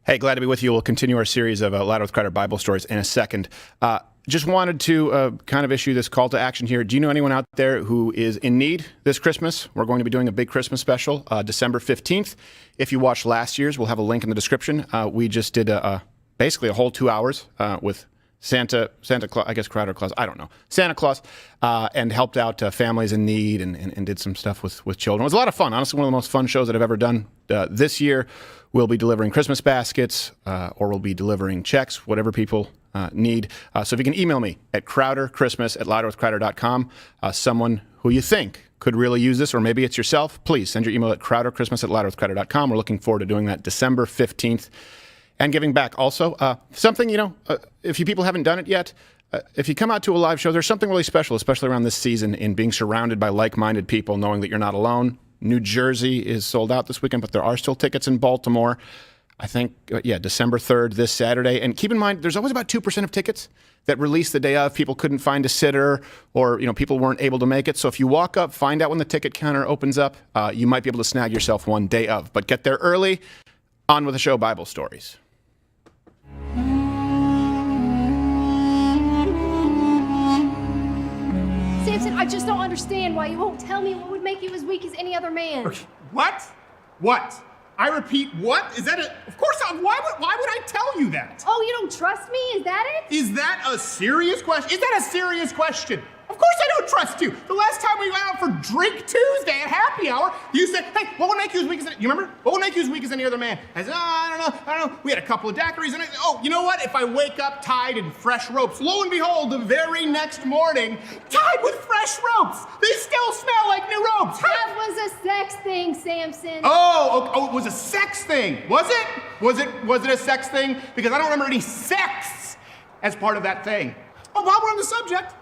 Hey, glad to be with you. We'll continue our series of Louder with Crowder Bible stories in a second. Just wanted to kind of issue this call to action here. Do you know anyone out there who is in need this Christmas? We're going to be doing a big Christmas special, December 15th. If you watched last year's, we'll have a link in the description. We just did basically a whole 2 hours with Santa Claus, I guess Crowder Claus, I don't know, Santa Claus, and helped out families in need and did some stuff with children. It was a lot of fun. Honestly, one of the most fun shows that I've ever done. This year, we'll be delivering Christmas baskets or we'll be delivering checks, whatever people need. So if you can email me at crowderchristmas@louderwithcrowder.com, someone who you think could really use this, or maybe it's yourself, please send your email at crowderchristmas@louderwithcrowder.com. We're looking forward to doing that December 15th. And giving back also. Something, if you people haven't done it yet, if you come out to a live show, there's something really special, especially around this season, in being surrounded by like-minded people, knowing that you're not alone. New Jersey is sold out this weekend, but there are still tickets in Baltimore. I think, December 3rd, this Saturday. And keep in mind, there's always about 2% of tickets that release the day of. People couldn't find a sitter, or people weren't able to make it. So if you walk up, find out when the ticket counter opens up, you might be able to snag yourself one day of. But get there early. On with the show, Bible Stories. Samson, I just don't understand why you won't tell me what would make you as weak as any other man. What? What? I repeat, what? Is that of course not. Why would I tell you that? Oh, you don't trust me? Is that it? Is that a serious question? Is that a serious question? Of course I don't trust you. The last time we went out for Drink Tuesday at happy hour, you said, hey, what would make you as weak as you remember? What would make you as weak as any other man? I said, I don't know. We had a couple of daiquiris, and you know what? If I wake up tied in fresh ropes, lo and behold, the very next morning, tied with fresh ropes, they still smell like new ropes. That was a sex thing, Samson. Oh, it was a sex thing. Was it? Was it a sex thing? Because I don't remember any sex as part of that thing. Oh, while we're on the subject,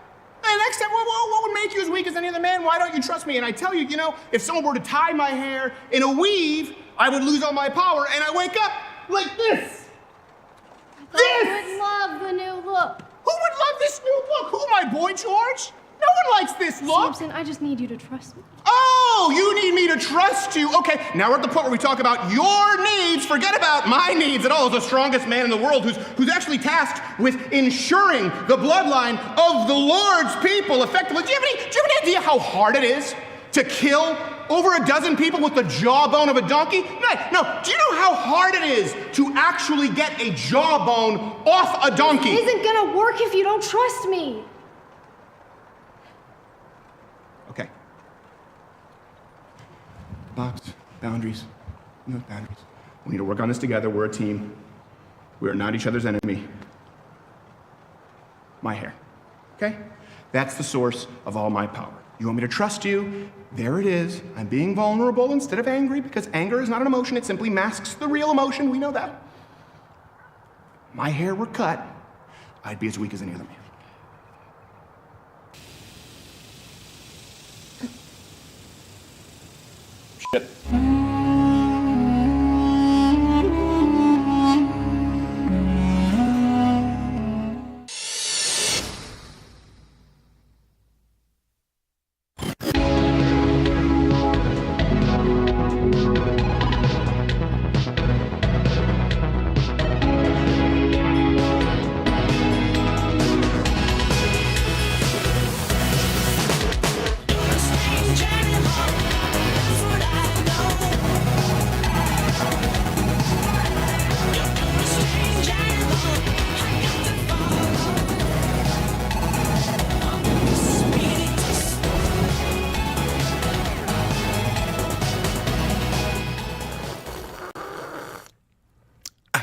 and next time, what would make you as weak as any other man? Why don't you trust me? And I tell you, if someone were to tie my hair in a weave, I would lose all my power, and I wake up like this. I would love the new look. Who would love this new look? Who, my boy George? No one likes this look. Samson, I just need you to trust me. Oh, you need me to trust you. Okay, now we're at the point where we talk about your needs. Forget about my needs at all. As the strongest man in the world who's actually tasked with ensuring the bloodline of the Lord's people effectively. Do you have any idea how hard it is to kill over a dozen people with the jawbone of a donkey? No. Do you know how hard it is to actually get a jawbone off a donkey? It isn't gonna work if you don't trust me. Okay. Box, boundaries, boundaries. We need to work on this together. We're a team. We are not each other's enemy. My hair, okay? That's the source of all my power. You want me to trust you? There it is. I'm being vulnerable instead of angry, because anger is not an emotion. It simply masks the real emotion. We know that. My hair were cut, I'd be as weak as any other man. Shit.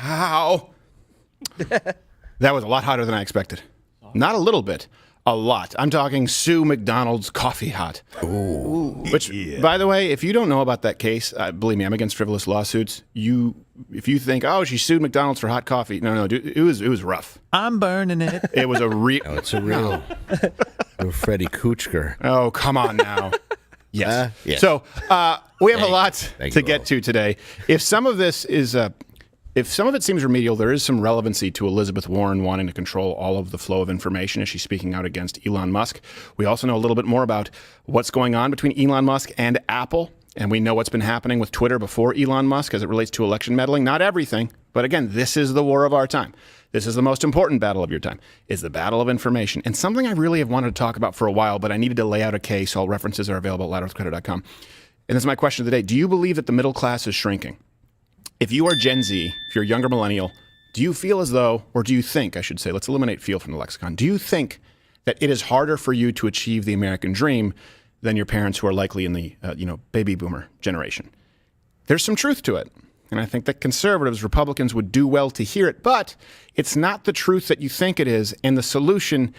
Ow. That was a lot hotter than I expected. Not a little bit. A lot. I'm talking Sue McDonald's coffee hot. Ooh. Which, by the way, if you don't know about that case, believe me, I'm against frivolous lawsuits. If you think, oh, she sued McDonald's for hot coffee. No, dude, it was rough. I'm burning it. It was a real... Oh, it's a real Freddie Kuchger. Oh, come on now. Yes. Yes. So we have a lot Thank to you, get Will. to today. If some of this is... If some of it seems remedial, there is some relevancy to Elizabeth Warren wanting to control all of the flow of information as she's speaking out against Elon Musk. We also know a little bit more about what's going on between Elon Musk and Apple And we know what's been happening with Twitter before Elon Musk as it relates to election meddling. Not everything, but again, this is the war of our time. This is the most important battle of your time, is the battle of information. And something I really have wanted to talk about for a while, but I needed to lay out a case. All references are available at louderwithcrowder.com. And this is my question of the day. Do you believe that the middle class is shrinking? If you are Gen Z, if you're a younger millennial, do you feel as though, or do you think, I should say, let's eliminate feel from the lexicon. Do you think that it is harder for you to achieve the American dream than your parents who are likely in the, baby boomer generation? There's some truth to it. And I think that conservatives, Republicans would do well to hear it, but it's not the truth that you think it is. And the solution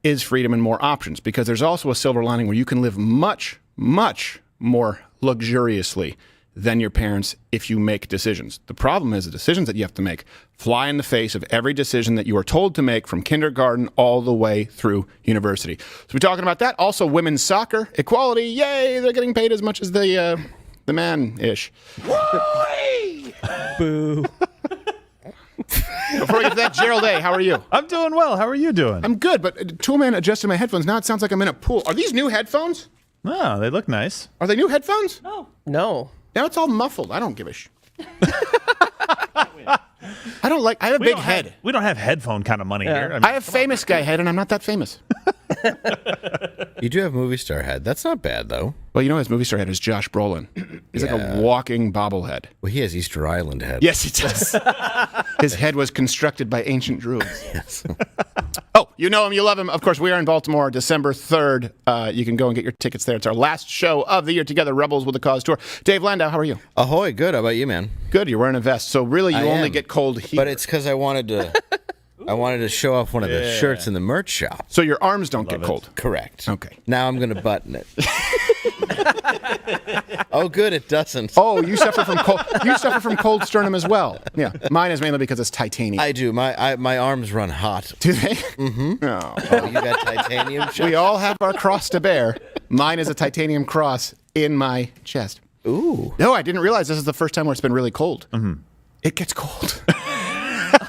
is freedom and more options, because there's also a silver lining where you can live much, much more luxuriously than your parents if you make decisions. The problem is the decisions that you have to make fly in the face of every decision that you are told to make from kindergarten all the way through university. So we're talking about that. Also, women's soccer, equality, yay, they're getting paid as much as the man-ish. Boo. Before we get to that, Gerald A., how are you? I'm doing well. How are you doing? I'm good, but Toolman adjusted my headphones. Now it sounds like I'm in a pool. Are these new headphones? Oh, they look nice. Are they new headphones? No. Now it's all muffled. I don't give a I have a big head. We don't have headphone kind of money here. I mean, I have famous guy head, and I'm not that famous. You do have movie star head. That's not bad, though. Well, you know his movie star head is Josh Brolin. He's like a walking bobblehead. Well, he has Easter Island head. Yes, he does. His head was constructed by ancient druids. Yes. Oh, you know him, you love him. Of course, we are in Baltimore, December 3rd. You can go and get your tickets there. It's our last show of the year together, Rebels with a Cause tour. Dave Landau, how are you? Ahoy, good. How about you, man? Good, you're wearing a vest. So really, you only get cold here. But it's because I wanted to show off one of the shirts in the merch shop. So your arms don't get cold. Correct. Okay. Now I'm going to button it. Oh, good, it doesn't. Oh, you suffer from cold. You suffer from cold sternum as well. Yeah, mine is mainly because it's titanium. I do. My arms run hot. Do they? Mm-hmm. Oh. Oh, you got titanium? We all have our cross to bear. Mine is a titanium cross in my chest. Ooh. No, I didn't realize this is the first time where it's been really cold. Mm-hmm. It gets cold.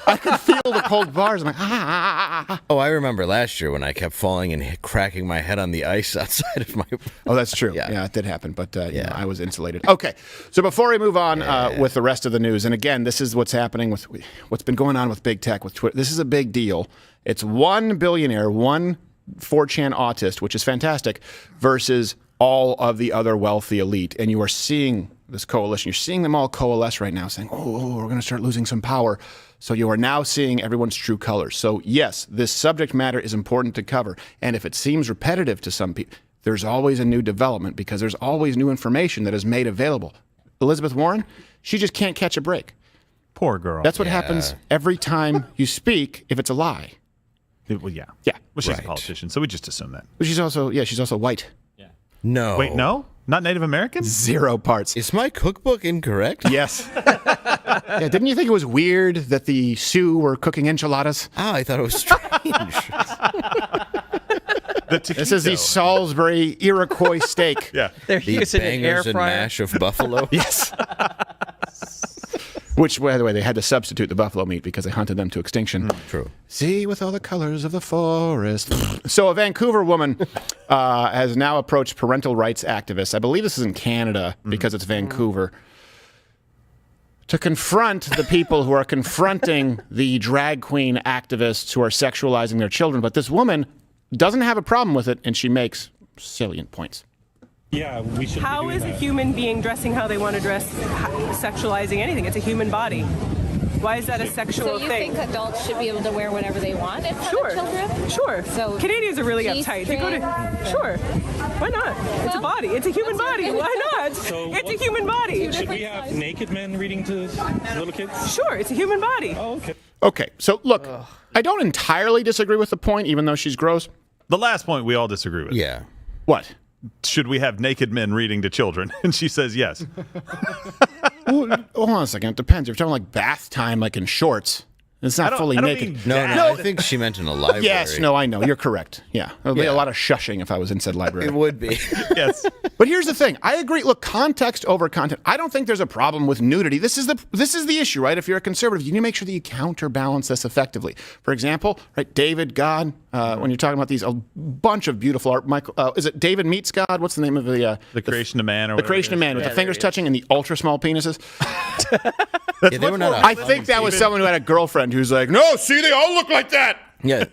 I could feel the cold bars. I'm like, Oh, I remember last year when I kept falling and cracking my head on the ice outside of my... Oh, that's true. Yeah. Yeah, it did happen, but I was insulated. Okay, so before we move on with the rest of the news, and again, this is what's happening with what's been going on with big tech, with Twitter. This is a big deal. It's one billionaire, one 4chan autist, which is fantastic, versus all of the other wealthy elite. And you are seeing this coalition. You're seeing them all coalesce right now, saying, oh, we're going to start losing some power. So you are now seeing everyone's true colors. So yes, this subject matter is important to cover. And if it seems repetitive to some people, there's always a new development because there's always new information that is made available. Elizabeth Warren, she just can't catch a break. Poor girl. That's what happens every time you speak if it's a lie. Well, yeah. Yeah. Well, she's Right. a politician, so we just assume that. But she's also white. No. Wait, no? Not Native American? 0 parts. Is my cookbook incorrect? Yes. Yeah, didn't you think it was weird that the Sioux were cooking enchiladas? Oh, I thought it was strange. This is the Salisbury Iroquois steak. Yeah. They're The using an air bangers and fryer. mash of buffalo. Yes. Which, by the way, they had to substitute the buffalo meat because they hunted them to extinction. True. See with all the colors of the forest. So a Vancouver woman has now approached parental rights activists. I believe this is in Canada because it's Vancouver. To confront the people who are confronting the drag queen activists who are sexualizing their children. But this woman doesn't have a problem with it, and she makes salient points. Yeah, we should. How is a human being dressing how they want to dress, sexualizing anything? It's a human body. Why is that a sexual So you thing? think adults should be able to wear whatever they want in front Sure, of children? sure. So Canadians are really uptight. They go to, sure. Why not? It's a body. It's a human body. Why not? So It's a human body. Should we have naked men reading to little kids? Sure, it's a human body. Oh, okay. Okay, so look, I don't entirely disagree with the point, even though she's gross. The last point we all disagree with. Yeah. What? Should we have naked men reading to children? And she says yes. Well, hold on a second. It depends. If you're talking like bath time, like in shorts, It's not fully naked. No, I think she meant in a library. Yes, no, I know. You're correct. Yeah. There would be a lot of shushing if I was in said library. It would be. Yes. But here's the thing. I agree. Look, context over content. I don't think there's a problem with nudity. This is the issue, right? If you're a conservative, you need to make sure that you counterbalance this effectively. For example, right, David, God, when you're talking about these, a bunch of beautiful art. Michael, is it David Meets God? What's the name of the creation of man? Or the creation of man with the fingers touching and the ultra small penises. They were not. I think that was someone who had a girlfriend who's like, no, see, they all look like that. Yeah.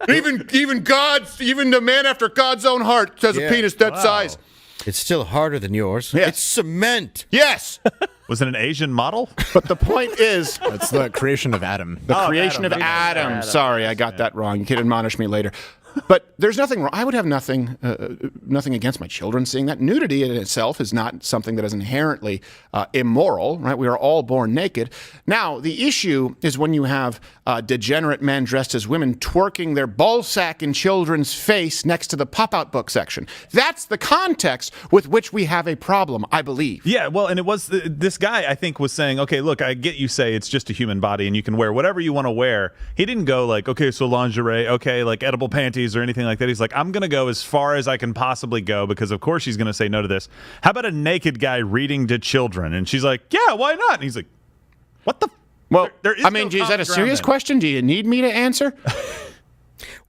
Even the man after God's own heart has a penis that size. It's still harder than yours. Yes. It's cement. Yes. Was it an Asian model? But the point is, It's the creation of Adam. the creation of Adam. Sorry, I got that wrong. You can admonish me later. But there's nothing wrong. I would have nothing against my children seeing that. Nudity in itself is not something that is inherently immoral, right? We are all born naked. Now, the issue is when you have degenerate men dressed as women twerking their ball sack in children's face next to the pop-out book section. That's the context with which we have a problem, I believe. Yeah, well, and it was this guy, I think, was saying, okay, look, I get you say it's just a human body and you can wear whatever you want to wear. He didn't go like, okay, so lingerie, okay, like edible panties or anything like that. He's like, I'm going to go as far as I can possibly go because, of course, she's going to say no to this. How about a naked guy reading to children? And she's like, yeah, why not? And he's like, what the? Well, there is I mean, no is that a common serious ground question? Do you need me to answer?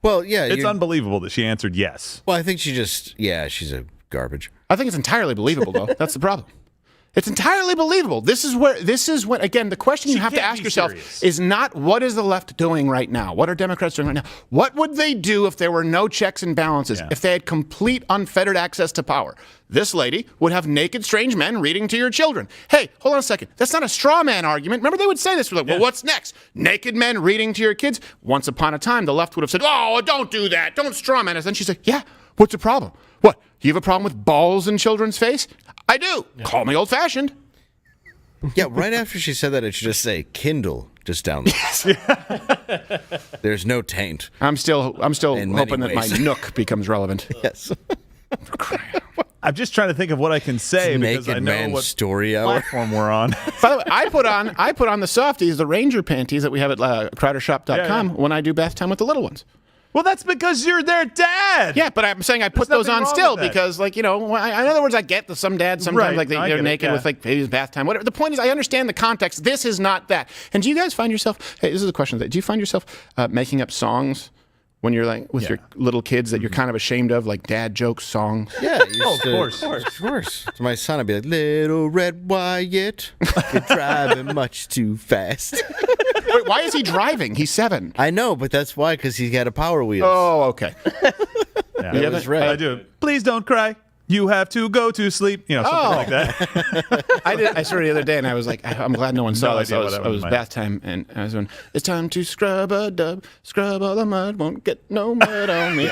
Well, yeah. there. It's unbelievable that she answered yes. Well, I think she's a garbage. I think it's entirely believable, though. That's the problem. It's entirely believable. This is when, again, the question you have to ask yourself is not what is the left doing right now? What are Democrats doing right now? What would they do if there were no checks and balances, if they had complete unfettered access to power? This lady would have naked strange men reading to your children. Hey, hold on a second. That's not a straw man argument. Remember, they would say this. Like, well, what's next? Naked men reading to your kids? Once upon a time, the left would have said, oh, don't do that. Don't straw man us. Then she said, yeah, what's the problem? What? You have a problem with balls in children's face? I do. Yeah. Call me old-fashioned. Yeah, right after she said that, it should just say Kindle just down there. Yes. There's no taint. I'm still hoping that my Nook becomes relevant. Yes. I'm just trying to think of what I can say because I know what story platform we're on. By the way, I put on the softies, the Ranger panties that we have at CrowderShop.com when I do bath time with the little ones. Well, that's because you're their dad. Yeah, but I'm saying I put those on still because, like, in other words, I get that some dads sometimes they're naked with like baby's bath time. Whatever. The point is, I understand the context. This is not that. And do you guys find yourself? Hey, this is a question. Do you find yourself making up songs when you're like with your little kids that you're kind of ashamed of, like dad joke songs? Yeah, of course. To my son, I'd be like, "Little Red Wyatt, you're driving much too fast." Wait, why is he driving? He's 7. I know, but that's why, because he's got a Power Wheels. Oh, okay. Yeah, that's right. I do. Please don't cry. You have to go to sleep. Something like that. I saw it the other day, and I was like, I'm glad no one saw this. It was bath time, and I was going, it's time to scrub a dub, scrub all the mud, won't get no mud on me.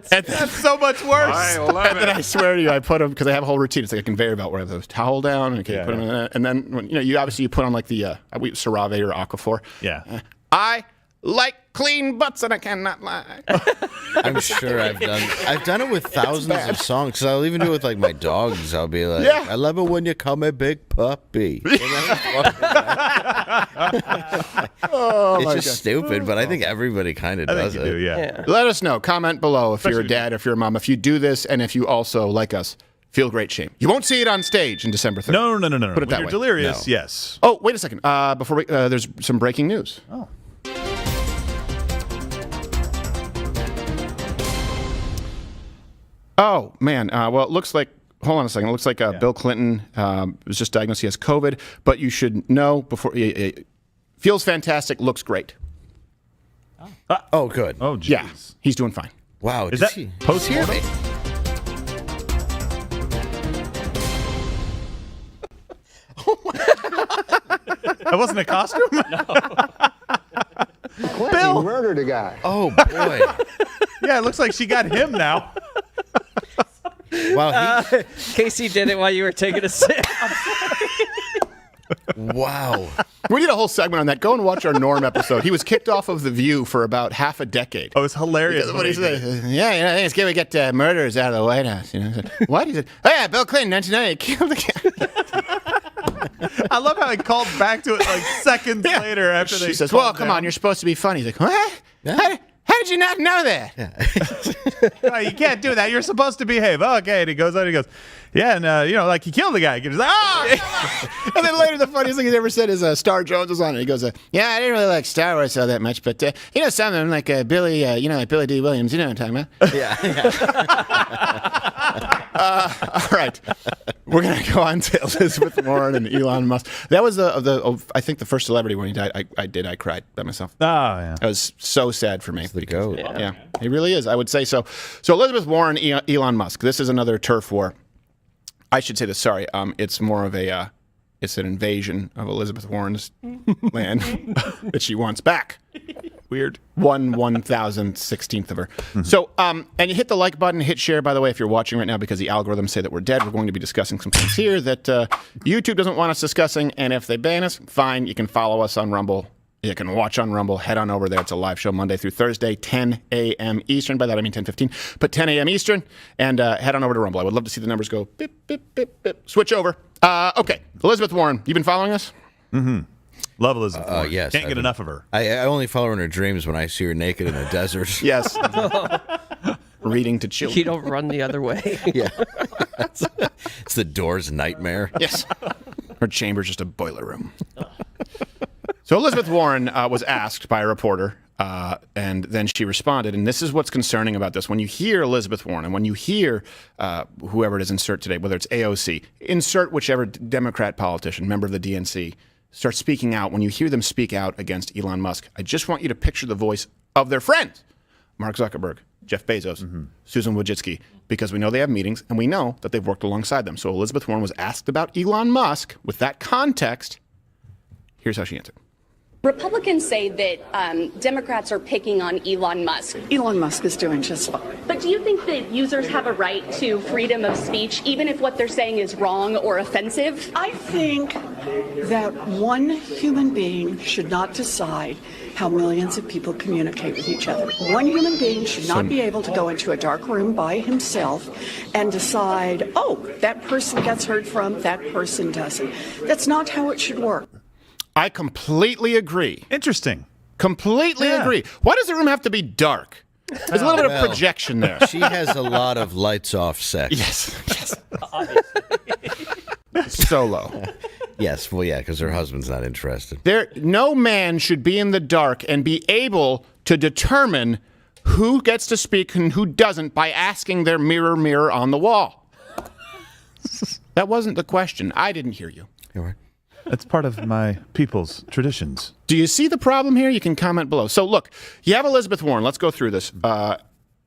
That's so much worse. I love it. And then I swear to you, I put them, because I have a whole routine. It's like a conveyor belt where I have the towel down, and put them in there. And then, when, you obviously you put on like the CeraVe or Aquaphor. Yeah. I like clean butts, and I cannot lie. I'm sure I've done it with thousands of songs. Because I'll even do it with like my dogs. I'll be like, I love it when you call me big puppy. It's just stupid, but I think everybody kind of does it. Yeah. Let us know. Comment below if you're a dad, if you're a mom, if you do this, and if you also, like us, feel great shame. You won't see it on stage in December 3rd. No. Put it that you're way. delirious, yes. Oh, wait a second. Before we, there's some breaking news. Oh. Oh, man. Well, it looks like, hold on a second. It looks like Bill Clinton was just diagnosed. He has COVID, but you should know before. Feels fantastic. Looks great. Oh, good. Oh, geez. Yeah, he's doing fine. Wow. Is that post-mortem? That wasn't a costume? No. Bill murdered a guy. Oh, boy. Yeah, it looks like she got him now. Wow. Casey did it while you were taking a sip. Wow. We need a whole segment on that. Go and watch our Norm episode. He was kicked off of The View for about half a decade. Oh, it's hilarious. What he said, I think it's good we get murderers out of the White House. What? He said, oh, yeah, Bill Clinton, 1990, killed the guy. I love how like called back to it like seconds later after she they says, calmed "Well, come down. on, you're supposed to be funny." He's like, "What? How did you not know that?" Oh, you can't do that. You're supposed to behave. Okay. And he goes on. He goes, yeah, and like he killed the guy. He's like, oh. And then later, the funniest thing he's ever said is Star Jones was on it. He goes, "Yeah, I didn't really like Star Wars all that much, but something like Billy, like Billy D. Williams. You know what I'm talking about?" All right, we're gonna go on to Elizabeth Warren and Elon Musk. That was I think the first celebrity when he died. I cried by myself. Oh yeah, it was so sad for me. The goat. Yeah, he really is. I would say so. So Elizabeth Warren, Elon Musk. This is another turf war. I should say this. Sorry, it's more of it's an invasion of Elizabeth Warren's land that she wants back. Weird. 1/1016th of her. So, and you hit the like button, hit share, by the way, if you're watching right now, because the algorithms say that we're dead. We're going to be discussing some things here that YouTube doesn't want us discussing, and if they ban us, fine. You can follow us on Rumble. You can watch on Rumble. Head on over there. It's a live show Monday through Thursday, 10 a.m. Eastern. By that, I mean 10:15. But 10 a.m. Eastern. And head on over to Rumble. I would love to see the numbers go beep, beep, beep, beep. Switch over. Okay. Elizabeth Warren, you been following us? Mm-hmm. Love Elizabeth Warren. Yes. Can't get enough of her. I only follow her in her dreams when I see her naked in the desert. Yes. Reading to children. You don't run the other way. Yeah. It's the Doors nightmare. Yes. Her chamber's just a boiler room. So Elizabeth Warren was asked by a reporter, and then she responded, and this is what's concerning about this. When you hear Elizabeth Warren, and when you hear whoever it is insert today, whether it's AOC, insert whichever Democrat politician, member of the DNC, start speaking out, when you hear them speak out against Elon Musk, I just want you to picture the voice of their friends, Mark Zuckerberg, Jeff Bezos, Susan Wojcicki, because we know they have meetings, and we know that they've worked alongside them. So Elizabeth Warren was asked about Elon Musk. With that context, here's how she answered. Republicans say that Democrats are picking on Elon Musk. Elon Musk is doing just fine. But do you think that users have a right to freedom of speech, even if what they're saying is wrong or offensive? I think that one human being should not decide how millions of people communicate with each other. One human being should not be able to go into a dark room by himself and decide, oh, that person gets heard from, that person doesn't. That's not how it should work. I completely agree. Interesting. Completely agree. Why does the room have to be dark? There's a little bit of projection there. She has a lot of lights off sex. Yes. Solo. Yes, well, yeah, because her husband's not interested. No man should be in the dark and be able to determine who gets to speak and who doesn't by asking their mirror, mirror on the wall. That wasn't the question. I didn't hear you. You're right. That's part of my people's traditions. Do you see the problem here? You can comment below. So look, you have Elizabeth Warren. Let's go through this.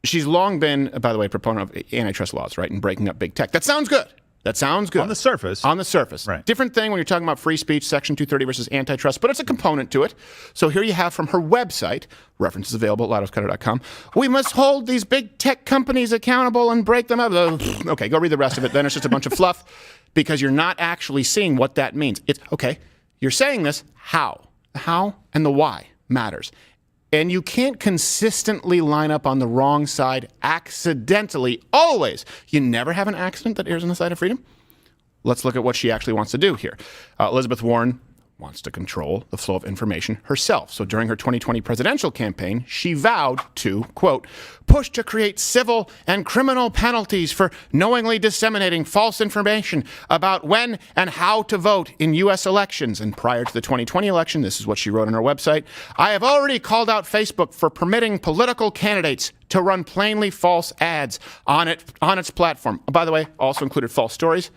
She's long been, by the way, a proponent of antitrust laws, right, and breaking up big tech. That sounds good. That sounds good. On the surface. On the surface. Right. Different thing when you're talking about free speech, Section 230 versus antitrust, but it's a component to it. So here you have from her website, references available at loudoscutter.com, we must hold these big tech companies accountable and break them up. Okay, go read the rest of it. Then it's just a bunch of fluff because you're not actually seeing what that means. It's, okay, you're saying this, how? The how and the why matters. And you can't consistently line up on the wrong side accidentally, always. You never have an accident that errs on the side of freedom. Let's look at what she actually wants to do here. Elizabeth Warren wants to control the flow of information herself. So during her 2020 presidential campaign, she vowed to, quote, push to create civil and criminal penalties for knowingly disseminating false information about when and how to vote in U.S. elections. And prior to the 2020 election, this is what she wrote on her website, I have already called out Facebook for permitting political candidates to run plainly false ads on its platform. By the way, also included false stories.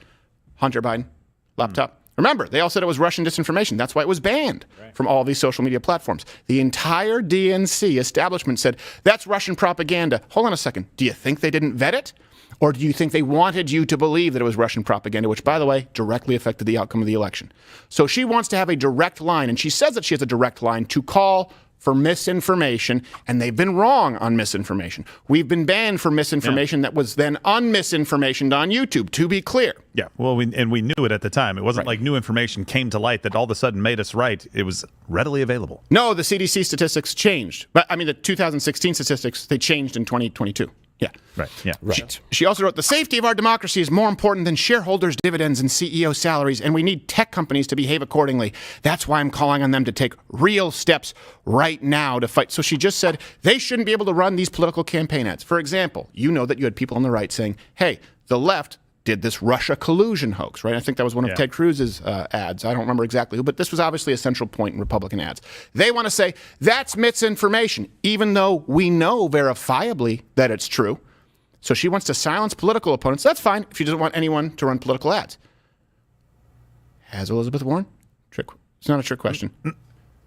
Hunter Biden, laptop. Remember, they all said it was Russian disinformation. That's why it was banned from all these social media platforms. The entire DNC establishment said, that's Russian propaganda. Hold on a second. Do you think they didn't vet it? Or do you think they wanted you to believe that it was Russian propaganda, which, by the way, directly affected the outcome of the election? So she wants to have a direct line, and she says that she has a direct line to call for misinformation, and they've been wrong on misinformation. We've been banned for misinformation that was then unmisinformationed on YouTube, to be clear. Yeah, well, we knew it at the time. It wasn't like new information came to light that all of a sudden made us right. It was readily available. No, the CDC statistics changed. But I mean, the 2016 statistics, they changed in 2022. Yeah. Right. Yeah. Right. She also wrote, the safety of our democracy is more important than shareholders' dividends and CEO salaries, and we need tech companies to behave accordingly. That's why I'm calling on them to take real steps right now to fight. So she just said they shouldn't be able to run these political campaign ads. For example, you know that you had people on the right saying, hey, the left did this Russia collusion hoax, right? I think that was one of Ted Cruz's ads. I don't remember exactly who, but this was obviously a central point in Republican ads. They want to say that's misinformation, even though we know verifiably that it's true. So she wants to silence political opponents. That's fine if she doesn't want anyone to run political ads. Has Elizabeth Warren? It's not a trick question.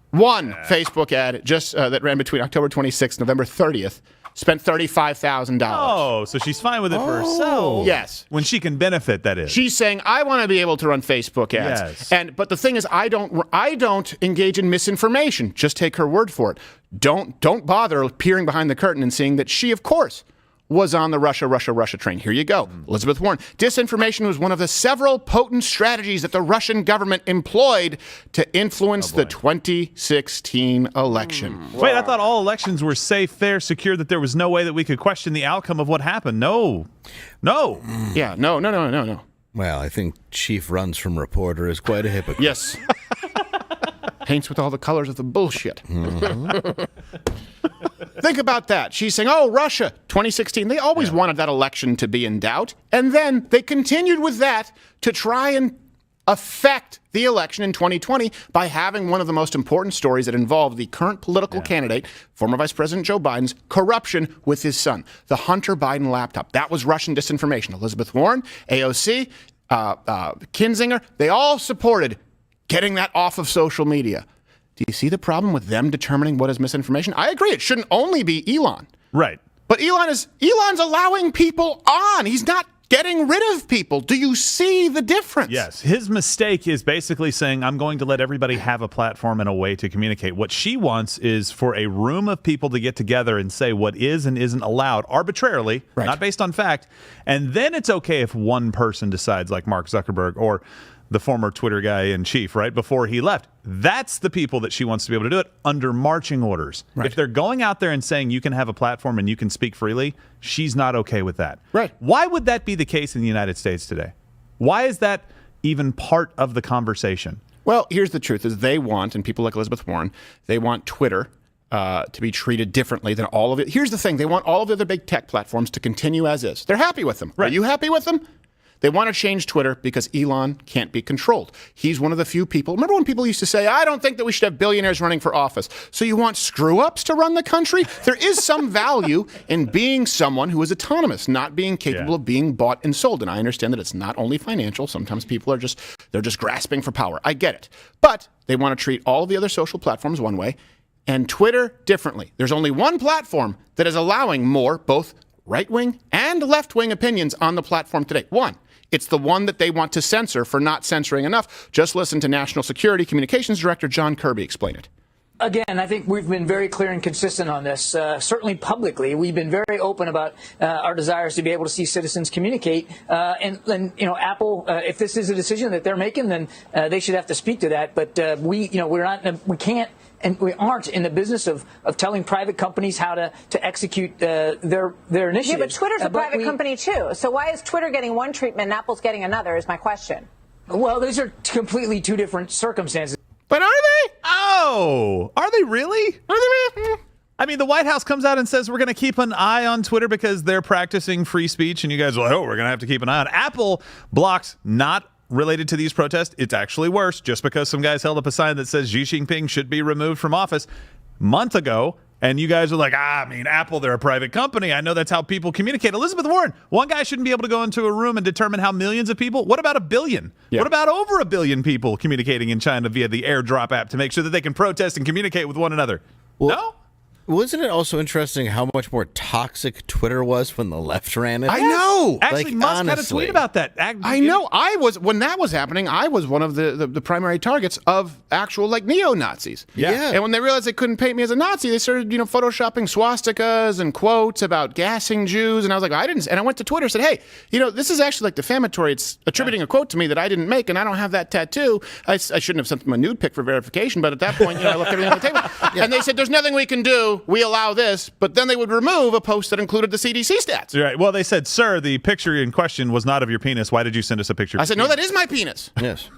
One Facebook ad just that ran between October 26th and November 30th spent $35,000. Oh, so she's fine with it for herself. Yes. When she can benefit, that is. She's saying, I want to be able to run Facebook ads. Yes. But the thing is, I don't engage in misinformation. Just take her word for it. Don't bother peering behind the curtain and seeing that she, of course, was on the Russia train. Here you go. Elizabeth Warren. Disinformation was one of the several potent strategies that the Russian government employed to influence the 2016 election. Wait, I thought all elections were safe, fair, secure, that there was no way that we could question the outcome of what happened. No. Yeah, no. Well, I think Chief Runs from Reporter is quite a hypocrite. Yes. Paints with all the colors of the bullshit. Think about that. She's saying, oh, Russia, 2016. They always wanted that election to be in doubt. And then they continued with that to try and affect the election in 2020 by having one of the most important stories that involved the current political candidate, former Vice President Joe Biden's corruption with his son, the Hunter Biden laptop. That was Russian disinformation. Elizabeth Warren, AOC, Kinzinger, they all supported getting that off of social media. Do you see the problem with them determining what is misinformation? I agree. It shouldn't only be Elon. Right. But Elon's allowing people on. He's not getting rid of people. Do you see the difference? Yes. His mistake is basically saying, I'm going to let everybody have a platform and a way to communicate. What she wants is for a room of people to get together and say what is and isn't allowed arbitrarily, not based on fact. And then it's okay if one person decides, like Mark Zuckerberg or the former Twitter guy in chief, right, before he left. That's the people that she wants to be able to do it under marching orders. Right. If they're going out there and saying you can have a platform and you can speak freely, she's not okay with that. Right. Why would that be the case in the United States today? Why is that even part of the conversation? Well, here's the truth, is they want, and people like Elizabeth Warren, they want Twitter to be treated differently than all of it. Here's the thing. They want all of the other big tech platforms to continue as is. They're happy with them. Right. Are you happy with them? They want to change Twitter because Elon can't be controlled. He's one of the few people. Remember when people used to say, I don't think that we should have billionaires running for office. So you want screw-ups to run the country? There is some value in being someone who is autonomous, not being capable of being bought and sold. And I understand that it's not only financial. Sometimes people are just grasping for power. I get it. But they want to treat all of the other social platforms one way and Twitter differently. There's only one platform that is allowing more, both right-wing and left-wing opinions on the platform today. One. It's the one that they want to censor for not censoring enough. Just listen to National Security Communications Director John Kirby explain it. Again, I think we've been very clear and consistent on this. Certainly publicly, we've been very open about our desires to be able to see citizens communicate. And you know, Apple, if this is a decision that they're making, then they should have to speak to that. But we can't. And we aren't in the business of telling private companies how to execute their initiatives. Yeah, but Twitter's a private company too. So why is Twitter getting one treatment and Apple's getting another is my question. Well, these are completely two different circumstances. But are they? Oh, are they really? Are they really? I mean, the White House comes out and says we're going to keep an eye on Twitter because they're practicing free speech. And you guys are like, oh, we're going to have to keep an eye on. Apple blocks not related to these protests. It's actually worse. Just because some guys held up a sign that says Xi Jinping should be removed from office a month ago, and you guys are like, I mean, Apple, they're a private company. I know that's how people communicate. Elizabeth Warren, one guy shouldn't be able to go into a room and determine how millions of people. What about 1 billion? Yeah. What about over 1 billion people communicating in China via the AirDrop app to make sure that they can protest and communicate with one another? Well, no? Wasn't it also interesting how much more toxic Twitter was when the left ran it? I know. Actually, like, Musk honestly. had a tweet about that. I know. When that was happening, I was one of the primary targets of actual like neo-Nazis. Yeah. And when they realized they couldn't paint me as a Nazi, they started, photoshopping swastikas and quotes about gassing Jews. And I was like, and I went to Twitter and said, hey, this is actually like defamatory. It's attributing a quote to me that I didn't make, and I don't have that tattoo. I shouldn't have sent them a nude pic for verification, but at that point, I left everything on the table. And they said, there's nothing we can do. we allow this, but then they would remove a post that included the CDC stats. Right. Well, they said, sir, the picture in question was not of your penis. Why did you send us a picture? I said, no, that is my penis. Yes.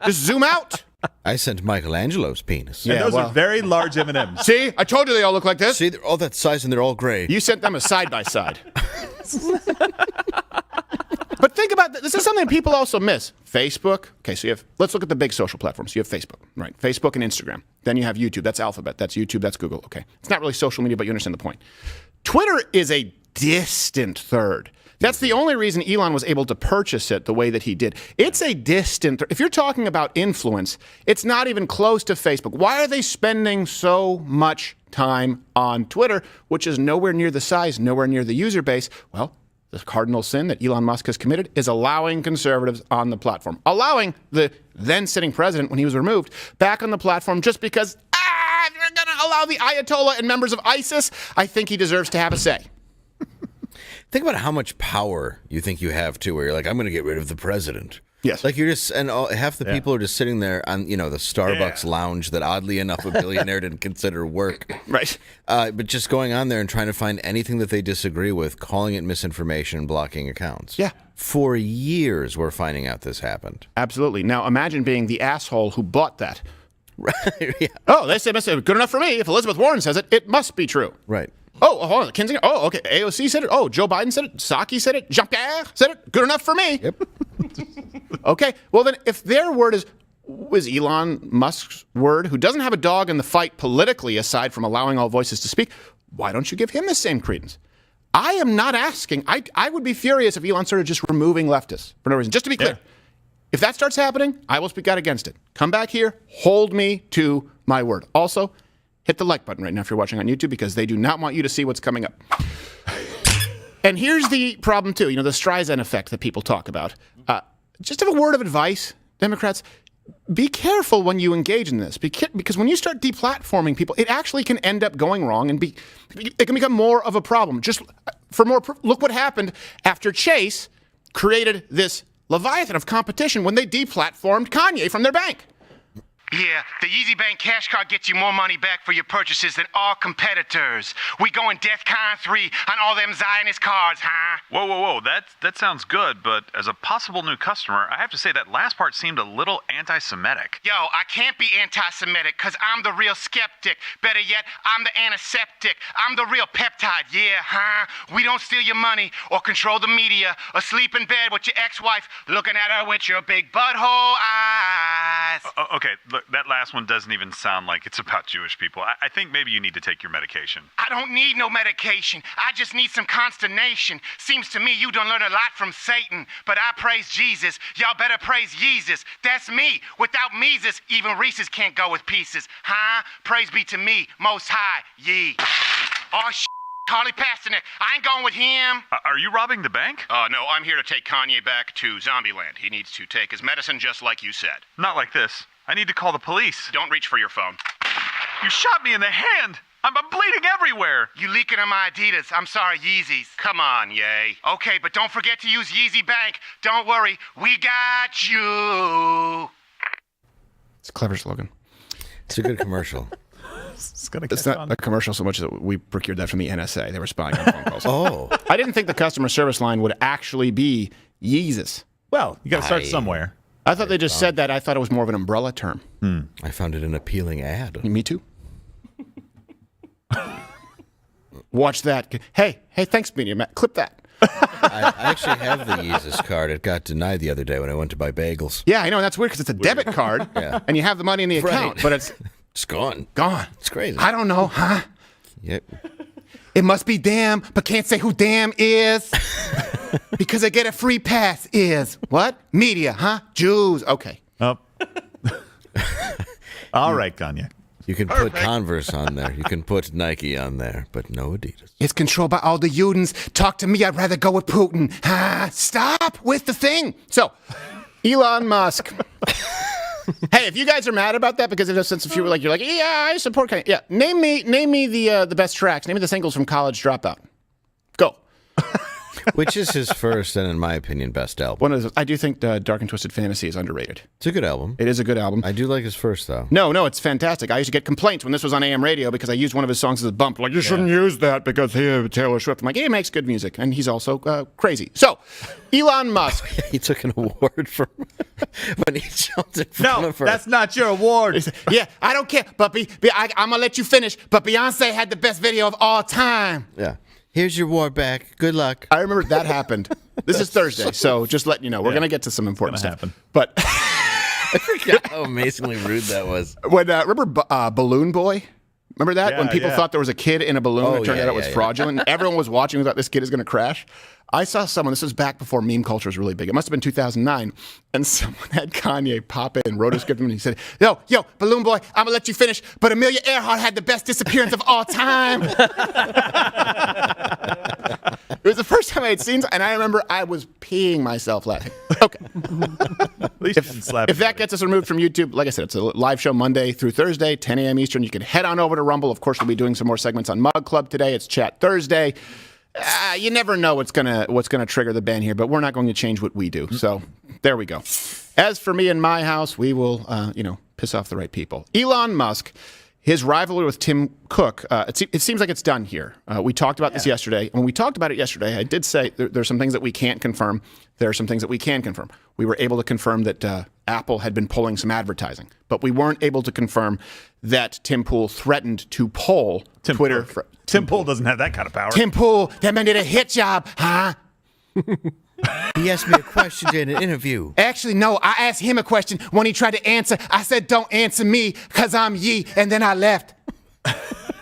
Just zoom out. I sent Michelangelo's penis. And those are very large M&Ms. See, I told you they all look like this. See, they're all that size and they're all gray. You sent them a side-by-side. But think about this. This is something people also miss. Facebook. Okay, so let's look at the big social platforms. You have Facebook, right? Facebook and Instagram. Then you have YouTube. That's Alphabet. That's YouTube. That's Google. Okay. It's not really social media, but you understand the point. Twitter is a distant third. That's the only reason Elon was able to purchase it the way that he did. It's a distant third. If you're talking about influence, it's not even close to Facebook. Why are they spending so much time on Twitter, which is nowhere near the size, nowhere near the user base? Well, the cardinal sin that Elon Musk has committed is allowing conservatives on the platform, allowing the then sitting president, when he was removed, back on the platform just because, if you're going to allow the Ayatollah and members of ISIS, I think he deserves to have a say. Think about how much power you think you have, too, where you're like, I'm going to get rid of the president. Yes. Like, you're just, and half the people are just sitting there on, the Starbucks lounge that, oddly enough, a billionaire didn't consider work. Right. But just going on there and trying to find anything that they disagree with, calling it misinformation, and blocking accounts. Yeah. For years, we're finding out this happened. Absolutely. Now, imagine being the asshole who bought that. Right. Yeah. Oh, they said, good enough for me. If Elizabeth Warren says it, it must be true. Right. Oh, hold on. Kinzinger. Oh, okay. AOC said it. Oh, Joe Biden said it. Psaki said it. Jean-Pierre said it. Good enough for me. Yep. Okay. Well, then, if their word was Elon Musk's word, who doesn't have a dog in the fight politically aside from allowing all voices to speak, why don't you give him the same credence? I am not asking. I would be furious if Elon started just removing leftists for no reason. Just to be clear, if that starts happening, I will speak out against it. Come back here. Hold me to my word. Also, hit the like button right now if you're watching on YouTube, because they do not want you to see what's coming up. And here's the problem, too. The Streisand effect that people talk about. Just have a word of advice, Democrats. Be careful when you engage in this, because when you start deplatforming people, it actually can end up going wrong, and it can become more of a problem. Just for more, look what happened after Chase created this leviathan of competition when they deplatformed Kanye from their bank. Yeah, the Yeezy Bank Cash Card gets you more money back for your purchases than all competitors. We going DEFCON 3 on all them Zionist cards, huh? Whoa. That sounds good, but as a possible new customer, I have to say that last part seemed a little anti-Semitic. Yo, I can't be anti-Semitic because I'm the real skeptic. Better yet, I'm the antiseptic. I'm the real peptide, yeah, huh? We don't steal your money or control the media or sleep in bed with your ex-wife looking at her with your big butthole eyes. Okay, look, that last one doesn't even sound like it's about Jewish people. I think maybe you need to take your medication. I don't need no medication. I just need some consternation. Seems to me you done learn a lot from Satan, but I praise Jesus. Y'all better praise Jesus. That's me. Without Mises, even Reese's can't go with pieces. Huh? Praise be to me, Most High, ye. Oh, Carly Pasternak. I ain't going with him. Are you robbing the bank? No, I'm here to take Kanye back to Zombieland. He needs to take his medicine just like you said. Not like this. I need to call the police. Don't reach for your phone. You shot me in the hand. I'm bleeding everywhere. You leaking on my Adidas. I'm sorry, Yeezys. Come on, yay. Okay, but don't forget to use Yeezy Bank. Don't worry, we got you. It's a clever slogan. It's a good commercial. It's not a commercial so much that we procured that from the NSA. They were spying on phone calls. Oh. I didn't think the customer service line would actually be Yeezus. Well, you got to start somewhere. I thought they just said that. I thought it was more of an umbrella term. I found it an appealing ad. Me too. Watch that. Hey, thanks, Media Matt. Clip that. I actually have the Yeezus card. It got denied the other day when I went to buy bagels. Yeah, I know. That's weird because it's a debit card, and you have the money in the account, but it's gone. Gone. It's crazy. I don't know, huh? Yep. It must be damn, but can't say who damn is because I get a free pass. Is what? Media, huh? Jews. Okay. Oh. All right, Kanye. You can put Converse on there. You can put Nike on there, but no Adidas. It's controlled by all the Judens. Talk to me. I'd rather go with Putin. Stop with the thing. So, Elon Musk. Hey, if you guys are mad about that, because in a sense, if you were like, you're like, yeah, I support Kanye. Yeah, name me the best tracks. Name me the singles from College Dropout. Go. Which is his first and, in my opinion, best album. One of those, I do think Dark and Twisted Fantasy is underrated. It's a good album. It is a good album. I do like his first, though. No, it's fantastic. I used to get complaints when this was on AM radio because I used one of his songs as a bump. Like, you shouldn't use that because Taylor Swift. I'm like, he makes good music, and he's also crazy. So, Elon Musk. He took an award from when he jumped in front of her. No, that's not your award. Yeah, I don't care, but I'm going to let you finish, but Beyonce had the best video of all time. Yeah. Here's your award back. Good luck. I remember that happened. This is Thursday, so just letting you know. We're going to get to some important stuff. Happen. But I forgot how amazingly rude that was. When remember Balloon Boy? Remember that? Yeah, when people thought there was a kid in a balloon and it turned out it was fraudulent? And everyone was watching and thought this kid is going to crash. I saw someone, this was back before meme culture was really big. It must have been 2009. And someone had Kanye pop in, wrote a script and he said, yo, Balloon Boy, I'm going to let you finish, but Amelia Earhart had the best disappearance of all time. It was the first time I had seen, and I remember I was peeing myself laughing. Okay. If that gets us removed from YouTube, like I said, it's a live show Monday through Thursday, 10 a.m. Eastern. You can head on over to Rumble. Of course, we'll be doing some more segments on Mug Club today. It's Chat Thursday. You never know what's gonna trigger the ban here, but we're not going to change what we do. So there we go. As for me and my house, we will, piss off the right people. Elon Musk. His rivalry with Tim Cook, it seems like it's done here. We talked about this yesterday. And when we talked about it yesterday, I did say there's some things that we can't confirm. There are some things that we can confirm. We were able to confirm that Apple had been pulling some advertising. But we weren't able to confirm that Tim Pool threatened to pull Twitter. Tim Pool doesn't have that kind of power. Tim Pool, that man did a hit job, huh? He asked me a question in an interview. Actually, no, I asked him a question. When he tried to answer, I said, don't answer me, because I'm ye, and then I left.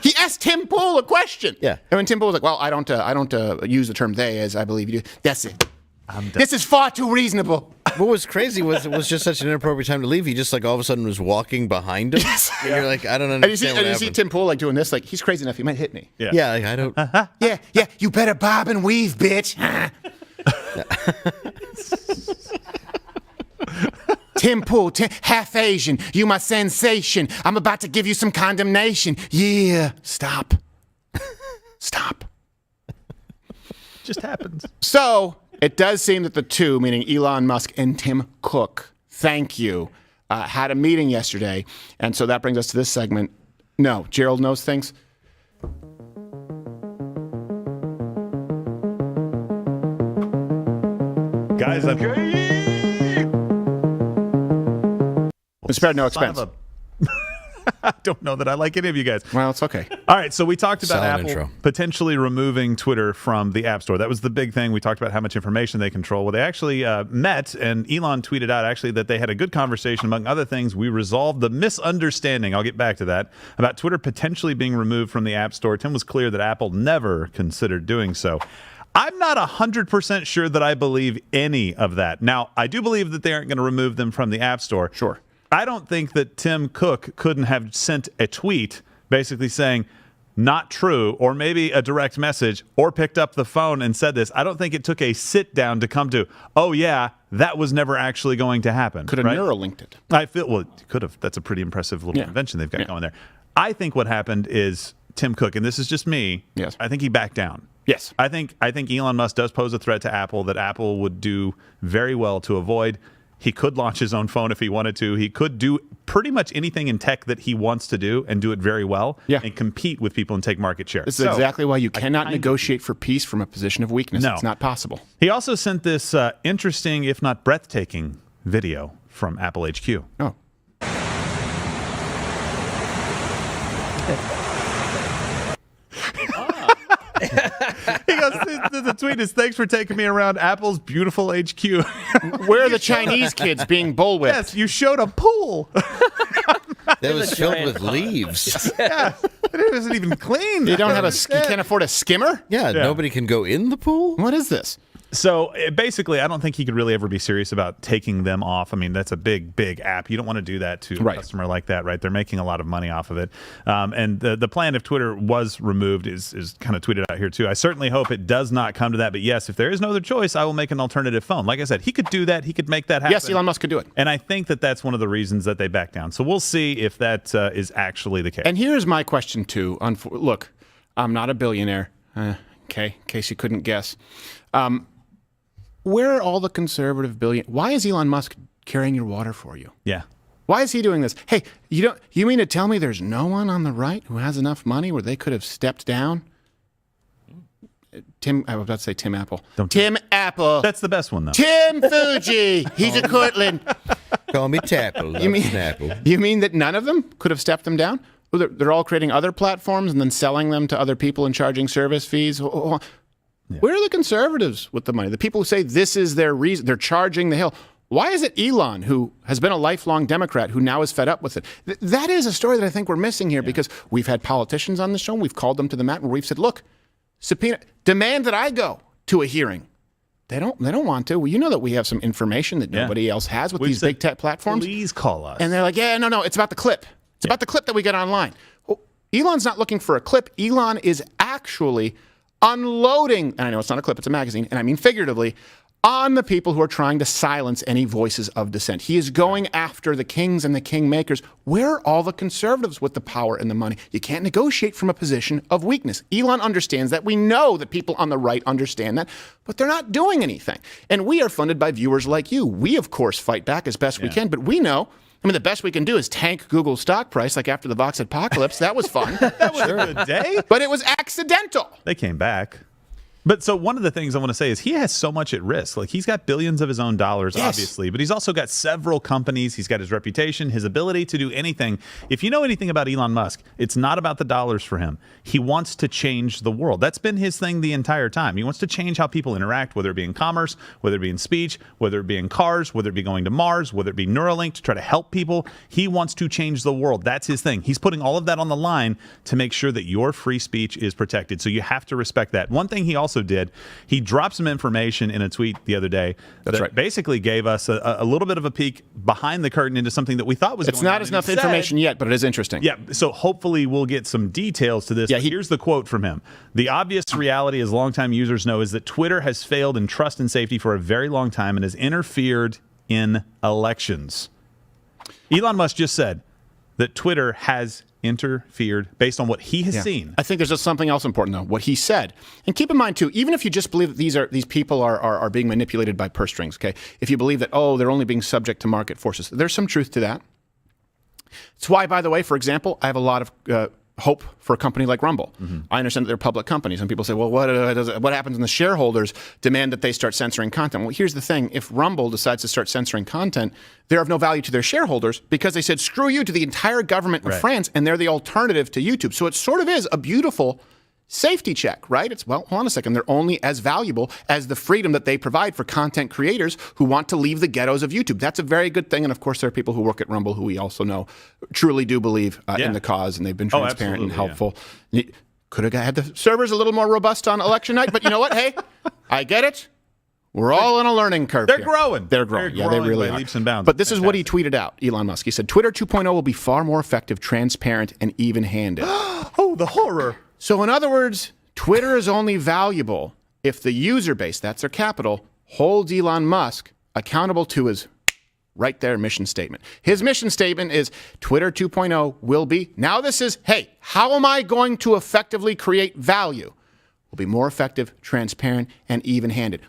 He asked Tim Pool a question. Yeah. And when Tim Pool was like, well, I don't use the term they as I believe you do. That's it. This is far too reasonable. What was crazy was it was just such an inappropriate time to leave. He just all of a sudden was walking behind him. Yes. And you're like, I don't understand and you see Tim Pool doing this, like, he's crazy enough, he might hit me. Yeah, I don't. Yeah, you better bob and weave, bitch. Tim Pool, half Asian, you my sensation. I'm about to give you some condemnation. Yeah, stop. Stop. Just happens. So, it does seem that the two, meaning Elon Musk and Tim Cook, thank you, had a meeting yesterday. And so that brings us to this segment. No, Gerald knows things. Guys, I'm spared no expense. I don't know that I like any of you guys. Well, it's okay. All right, so we talked about Solid Apple intro. potentially removing Twitter from the App Store. That was the big thing. We talked about how much information they control. Well, they actually met, and Elon tweeted out actually that they had a good conversation. Among other things, we resolved the misunderstanding, I'll get back to that, about Twitter potentially being removed from the App Store. Tim was clear that Apple never considered doing so. I'm not 100% sure that I believe any of that. Now, I do believe that they aren't going to remove them from the App Store. Sure. I don't think that Tim Cook couldn't have sent a tweet basically saying, not true, or maybe a direct message, or picked up the phone and said this. I don't think it took a sit down to come to, oh, yeah, that was never actually going to happen. Could have neuralinked it. I feel, well, it could have. That's a pretty impressive little invention they've got going there. I think what happened is Tim Cook, and this is just me, I think he backed down. Yes. I think Elon Musk does pose a threat to Apple that Apple would do very well to avoid. He could launch his own phone if he wanted to. He could do pretty much anything in tech that he wants to do and do it very well and compete with people and take market share. This is exactly why you cannot negotiate for peace from a position of weakness. No. It's not possible. He also sent this interesting, if not breathtaking, video from Apple HQ. Oh. He goes, the tweet is, thanks for taking me around Apple's beautiful HQ. Where are the Chinese kids being bullwhipped? Yes, you showed a pool. That was filled with leaves. Yeah, it wasn't even clean. You don't have you can't afford a skimmer? Yeah, nobody can go in the pool? What is this? So basically, I don't think he could really ever be serious about taking them off. I mean, that's a big, big app. You don't want to do that to a customer like that, right? They're making a lot of money off of it. And the plan, if Twitter was removed, is kind of tweeted out here too. I certainly hope it does not come to that. But yes, if there is no other choice, I will make an alternative phone. Like I said, he could do that. He could make that happen. Yes, Elon Musk could do it. And I think that that's one of the reasons that they back down. So we'll see if that is actually the case. And here's my question too. Look, I'm not a billionaire. Okay, in case you couldn't guess. Where are all the conservative Why is Elon Musk carrying your water for you? Yeah. Why is he doing this? Hey, you mean to tell me there's no one on the right who has enough money where they could have stepped down? I was about to say Tim Apple. Tim Apple. That's the best one, though. Tim Fuji. He's a Cortland. Call me Tapple. You mean that none of them could have stepped them down? Well, they're all creating other platforms and then selling them to other people and charging service fees. Where are the conservatives with the money? The people who say this is their reason, they're charging the hill. Why is it Elon, who has been a lifelong Democrat, who now is fed up with it? That is a story that I think we're missing here because we've had politicians on the show, and we've called them to the mat, where we've said, look, demand that I go to a hearing. They don't want to. Well, you know that we have some information that nobody else has with these big tech platforms. Please call us. And they're like, no, it's about the clip. It's about the clip that we get online. Well, Elon's not looking for a clip. Elon is actually unloading, and I know it's not a clip, it's a magazine, and I mean figuratively, on the people who are trying to silence any voices of dissent. He is going after the kings and the kingmakers. Where are all the conservatives with the power and the money? You can't negotiate from a position of weakness. Elon understands that. We know that people on the right understand that, but they're not doing anything. And we are funded by viewers like you. We, of course, fight back as best we can, but we know, the best we can do is tank Google's stock price, like after the Vox apocalypse. That was fun. That was a good day. But it was accidental. They came back. But so one of the things I want to say is he has so much at risk. Like, he's got billions of his own dollars, obviously, but he's also got several companies. He's got his reputation, his ability to do anything. If you know anything about Elon Musk, it's not about the dollars for him. He wants to change the world. That's been his thing the entire time. He wants to change how people interact, whether it be in commerce, whether it be in speech, whether it be in cars, whether it be going to Mars, whether it be Neuralink to try to help people. He wants to change the world. That's his thing. He's putting all of that on the line to make sure that your free speech is protected. So you have to respect that. One thing he also did, he dropped some information in a tweet the other day that basically gave us a little bit of a peek behind the curtain into something that we thought was going on. It's not enough information yet, but it is interesting. Yeah, so hopefully we'll get some details to this. Yeah, here's the quote from him. The obvious reality, as longtime users know, is that Twitter has failed in trust and safety for a very long time and has interfered in elections. Elon Musk just said that Twitter has interfered based on what he has seen. I think there's just something else important, though, what he said. And keep in mind, too, even if you just believe that these people are being manipulated by purse strings, okay? If you believe that, they're only being subject to market forces, there's some truth to that. It's why, by the way, for example, I have a lot of hope for a company like Rumble. I understand that they're public companies, and people say, well, what happens when the shareholders demand that they start censoring content? Well, here's the thing. If Rumble decides to start censoring content, they're of no value to their shareholders because they said, screw you to the entire government of France, and they're the alternative to YouTube. So it sort of is a beautiful safety check, right? It's, well, hold on a second. They're only as valuable as the freedom that they provide for content creators who want to leave the ghettos of YouTube. That's a very good thing. And of course, there are people who work at Rumble who we also know truly do believe in the cause, and they've been transparent and helpful. Yeah. Could have had the servers a little more robust on election night, but you know what? Hey, I get it. We're all on a learning curve. They're growing. They're growing. Yeah, they really are. Leaps and bounds. But this is what he tweeted out, Elon Musk. He said, Twitter 2.0 will be far more effective, transparent, and even-handed. Oh, the horror. So in other words, Twitter is only valuable if the user base, that's their capital, holds Elon Musk accountable to his mission statement. His mission statement is Twitter 2.0 will be, now this is, hey, how am I going to effectively create value? Will be more effective, transparent, and even-handed.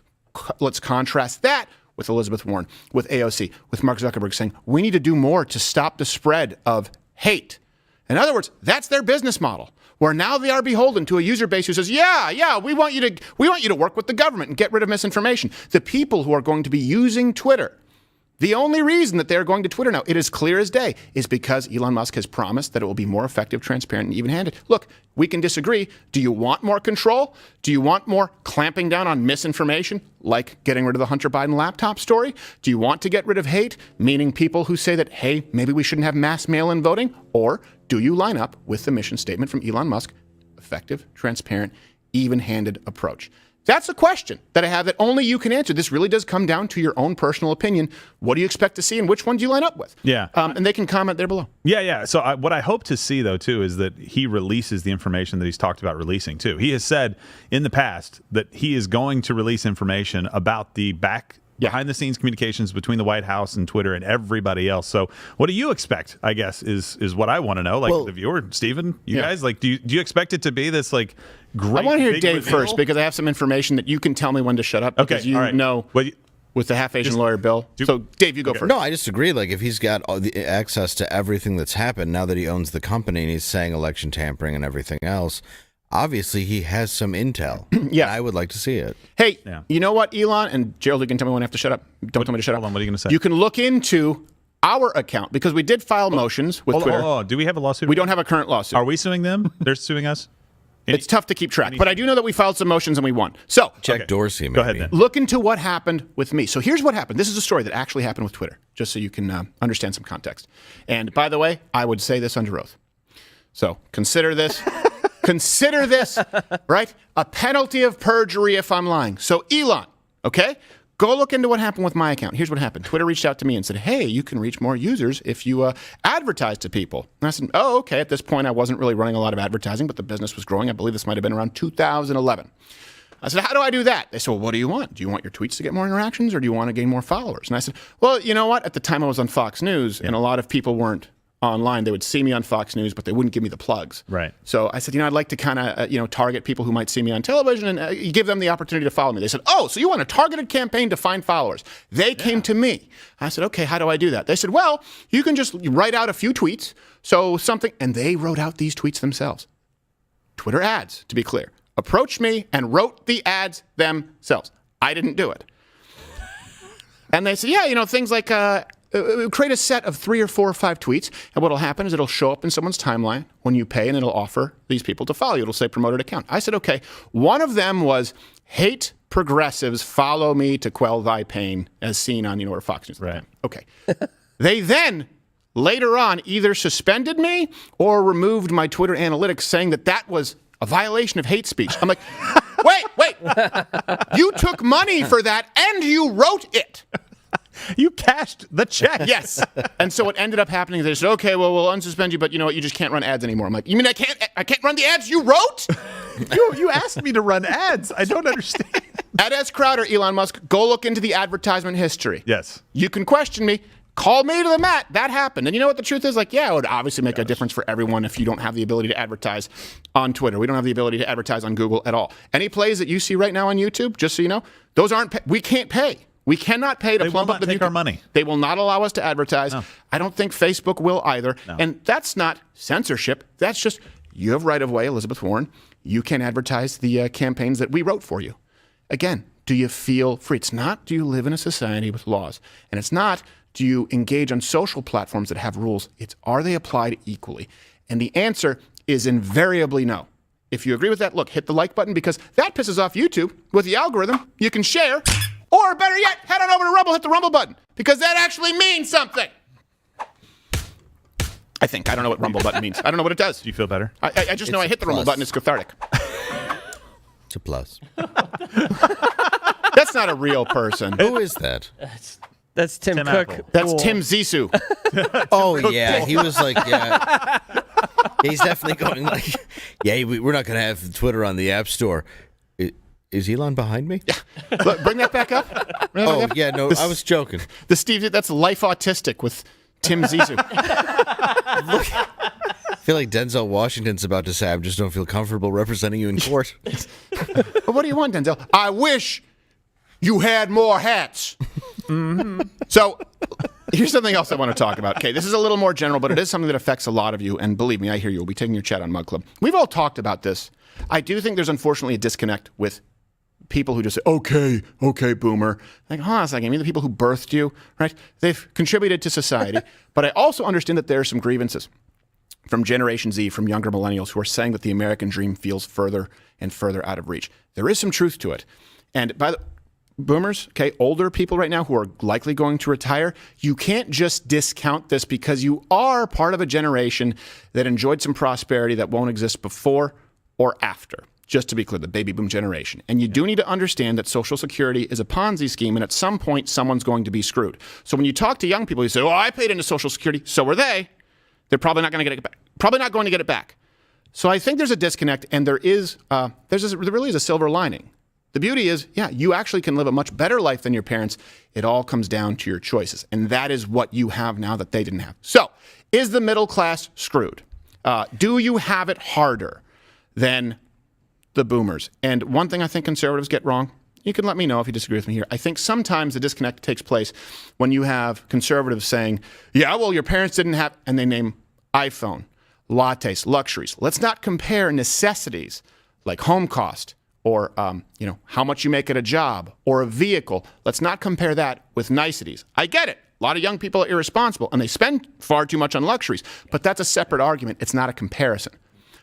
Let's contrast that with Elizabeth Warren, with AOC, with Mark Zuckerberg saying, we need to do more to stop the spread of hate. In other words, that's their business model, where now they are beholden to a user base who says, we want you to work with the government and get rid of misinformation. The people who are going to be using Twitter, the only reason that they're going to Twitter now, it is clear as day, is because Elon Musk has promised that it will be more effective, transparent, and even-handed. Look, we can disagree. Do you want more control? Do you want more clamping down on misinformation, like getting rid of the Hunter Biden laptop story? Do you want to get rid of hate, meaning people who say that, hey, maybe we shouldn't have mass mail-in voting? Or do you line up with the mission statement from Elon Musk, effective, transparent, even-handed approach? That's a question that I have that only you can answer. This really does come down to your own personal opinion. What do you expect to see, and which one do you line up with? Yeah. And they can comment there below. Yeah. So what I hope to see, though, too, is that he releases the information that he's talked about releasing, too. He has said in the past that he is going to release information about the behind the scenes communications between the White House and Twitter and everybody else. So what do you expect, I guess, is what I want to know. Like the viewer, Stephen, you guys, like, do you expect it to be this like great? I want to hear big Dave reveal? first because I have some information that you can tell me when to shut up. Because you know. With the half-Asian lawyer, Bill. So, Dave, you go first. No, I just agree. Like, if he's got all the access to everything that's happened now that he owns the company and he's saying election tampering and everything else, obviously he has some intel. Yeah. I would like to see it. Hey, you know what, Elon? And Gerald, you can tell me when I have to shut up. Don't tell me to shut up. Hold on, what are you going to say? You can look into our account because we did file motions with Twitter. Oh, do we have a lawsuit? We don't have a current lawsuit. Are we suing them? They're suing us? It's tough to keep track, but I do know that we filed some motions and we won. So check Dorsey, maybe. Go ahead then. Look into what happened with me. So here's what happened. This is a story that actually happened with Twitter, just so you can understand some context. And by the way, I would say this under oath. So consider this. Consider this, right? A penalty of perjury if I'm lying. So Elon, okay? Go look into what happened with my account. Here's what happened. Twitter reached out to me and said, hey, you can reach more users if you advertise to people. And I said, oh, okay. At this point, I wasn't really running a lot of advertising, but the business was growing. I believe this might have been around 2011. I said, how do I do that? They said, well, what do you want? Do you want your tweets to get more interactions or do you want to gain more followers? And I said, well, you know what? At the time I was on Fox News and a lot of people weren't online. They would see me on Fox News, but they wouldn't give me the plugs. Right. So I said, I'd like to kind of, target people who might see me on television and give them the opportunity to follow me. They said, oh, so you want a targeted campaign to find followers? They came to me. I said, okay, how do I do that? They said, well, you can just write out a few tweets. So something, and they wrote out these tweets themselves. Twitter ads, to be clear. Approached me and wrote the ads themselves. I didn't do it. And they said, yeah, things like, create a set of 3 or 4 or 5 tweets, and what'll happen is it'll show up in someone's timeline when you pay, and it'll offer these people to follow you. It'll say promoted account. I said, okay. One of them was hate progressives, follow me to quell thy pain, as seen on or Fox News. Right. Okay. They then later on either suspended me or removed my Twitter analytics, saying that was a violation of hate speech. I'm like, wait. You took money for that, and you wrote it. You cashed the check. Yes. And so what ended up happening is they said, okay, well, we'll unsuspend you, but you know what? You just can't run ads anymore. I'm like, you mean I can't run the ads you wrote? You asked me to run ads. I don't understand. At S. Crowder, Elon Musk, go look into the advertisement history. Yes. You can question me. Call me to the mat. That happened. And you know what the truth is? Like, it would obviously make a difference for everyone if you don't have the ability to advertise on Twitter. We don't have the ability to advertise on Google at all. Any plays that you see right now on YouTube, just so you know, those aren't, we can't pay. We cannot pay to plump up the take our money. They will not allow us to advertise. No. I don't think Facebook will either. No. And that's not censorship. That's just, you have right of way, Elizabeth Warren. You can advertise the campaigns that we wrote for you. Again, do you feel free? It's not, do you live in a society with laws? And it's not, do you engage on social platforms that have rules? It's, are they applied equally? And the answer is invariably no. If you agree with that, look, hit the like button because that pisses off YouTube with the algorithm. You can share. Or better yet, head on over to Rumble, hit the Rumble button, because that actually means something. I think. I don't know what Rumble button means. I don't know what it does. Do you feel better? I just know I hit the Rumble button. It's cathartic. It's a plus. That's not a real person. Who is that? That's Tim Cook. Apple. That's Tim Zissou. Oh, yeah. He was like, yeah. He's definitely going like, yeah, we're not going to have Twitter on the App Store. Is Elon behind me? Yeah. Look, bring that back up. Yeah, no, I was joking. That's Life Autistic with Tim Zissou. I feel like Denzel Washington's about to say, I just don't feel comfortable representing you in court. But what do you want, Denzel? I wish you had more hats. Mm-hmm. So here's something else I want to talk about. Okay, this is a little more general, but it is something that affects a lot of you. And believe me, I hear you. We'll be taking your chat on Mug Club. We've all talked about this. I do think there's unfortunately a disconnect with people who just say, okay, boomer. Like, hold on a second. I mean, the people who birthed you, right? They've contributed to society. But I also understand that there are some grievances from Generation Z, from younger millennials who are saying that the American dream feels further and further out of reach. There is some truth to it. And by the boomers, okay, older people right now who are likely going to retire, you can't just discount this because you are part of a generation that enjoyed some prosperity that won't exist before or after. Just to be clear, the baby boom generation. And you do need to understand that Social Security is a Ponzi scheme, and at some point, someone's going to be screwed. So when you talk to young people, you say, oh, I paid into Social Security, so were they. They're probably not going to get it back. Probably not going to get it back. So I think there's a disconnect, and there really is a silver lining. the beauty is, yeah, you actually can live a much better life than your parents. It all comes down to your choices. And that is what you have now that they didn't have. So, is the middle class screwed? Do you have it harder than the boomers? And one thing I think conservatives get wrong, you can let me know if you disagree with me here. I think sometimes the disconnect takes place when you have conservatives saying, yeah, well, your parents didn't have, and they name iPhone, lattes, luxuries. Let's not compare necessities like home cost or how much you make at a job or a vehicle. Let's not compare that with niceties. I get it. A lot of young people are irresponsible and they spend far too much on luxuries, but that's a separate argument. It's not a comparison.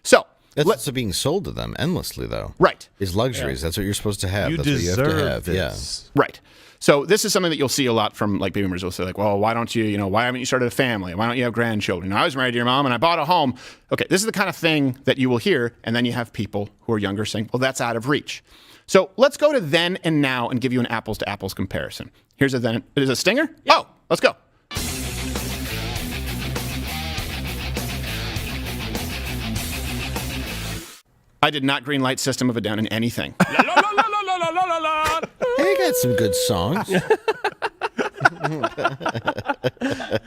So that's what's being sold to them endlessly, though. Right. Is luxuries. Yeah. That's what you're supposed to have. You That's deserve what you have to have. this. Yeah. Right. So this is something that you'll see a lot from like boomers. Will say like, well, why don't you, why haven't you started a family? Why don't you have grandchildren? I was married to your mom and I bought a home. Okay, this is the kind of thing that you will hear. And then you have people who are younger saying, well, that's out of reach. So let's go to then and now and give you an apples to apples comparison. Here's a then. Is it a stinger? Yeah. Oh, let's go. I did not green light System of a Down in anything. Hey, you got some good songs.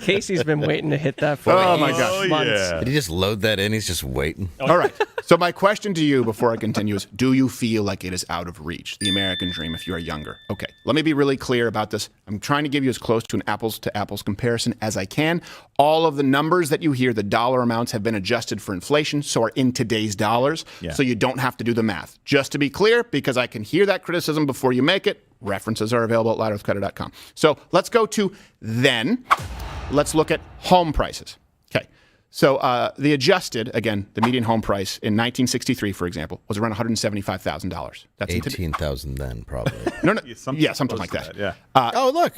Casey's been waiting to hit that for my gosh. months. Yeah. Did he just load that in? He's just waiting. All right. So my question to you before I continue is, do you feel like it is out of reach, the American dream, if you are younger? Okay. Let me be really clear about this. I'm trying to give you as close to an apples-to-apples comparison as I can. All of the numbers that you hear, the dollar amounts, have been adjusted for inflation, so are in today's dollars, so you don't have to do the math. Just to be clear, because I can hear that criticism before you make it, references are available at loudearthcutter.com. So let's go to then. Let's look at home prices. Okay. So the adjusted, again, the median home price in 1963, for example, was around $175,000. That's $18,000 then, probably. No. Yeah, something like that. Yeah. Oh, look.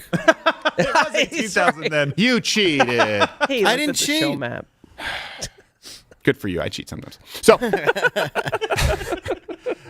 It was 18,000 then. You cheated. Hey, I didn't cheat. Show map. Good for you. I cheat sometimes. So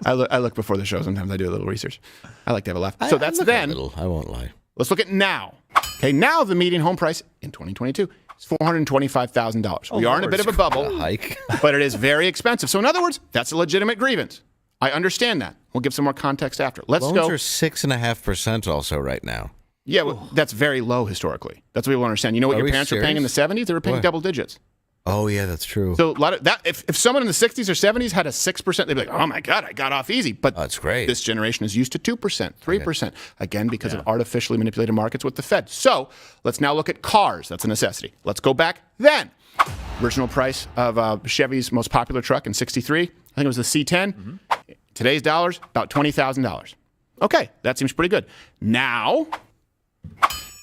I look before the show. Sometimes I do a little research. I like to have a laugh. So that's then. I won't lie. Let's look at now. Okay, now the median home price in 2022 is $425,000. We are in a bit of a bubble, hike. but it is very expensive. So in other words, that's a legitimate grievance. I understand that. We'll give some more context after. Let's Loans go. are 6.5% also right now. Yeah, well, that's very low historically. That's what people understand. You know what your parents were paying in the 70s? They were paying double digits. Oh, yeah, that's true. So a lot of that, if someone in the 60s or 70s had a 6%, they'd be like, oh my God, I got off easy. But that's great. This generation is used to 2%, 3%, again, because of artificially manipulated markets with the Fed. So let's now look at cars. That's a necessity. Let's go back then. Original price of Chevy's most popular truck in 63, I think it was the C10. Mm-hmm. Today's dollars, about $20,000. Okay, that seems pretty good. Now,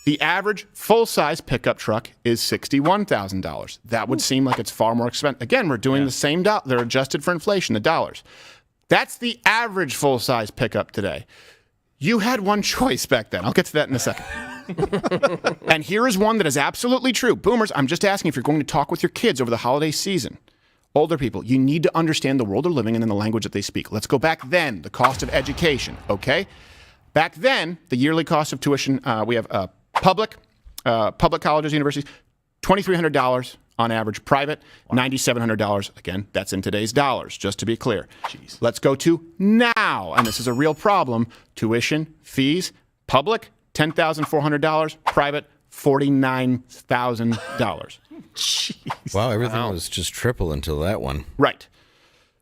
the average full-size pickup truck is $61,000. That would seem like it's far more expensive. Again, we're doing the same they're adjusted for inflation, the dollars. That's the average full-size pickup today. You had one choice back then. I'll get to that in a second. And here is one that is absolutely true. Boomers, I'm just asking if you're going to talk with your kids over the holiday season. Older people, you need to understand the world they're living in and the language that they speak. Let's go back then, the cost of education, okay? Back then, the yearly cost of tuition, we have public colleges, universities, $2,300 on average. Private, $9,700. Again, that's in today's dollars, just to be clear. Jeez. Let's go to now, and this is a real problem. Tuition, fees, public, $10,400. Private, $49,000. Wow, everything was just triple until that one. Right.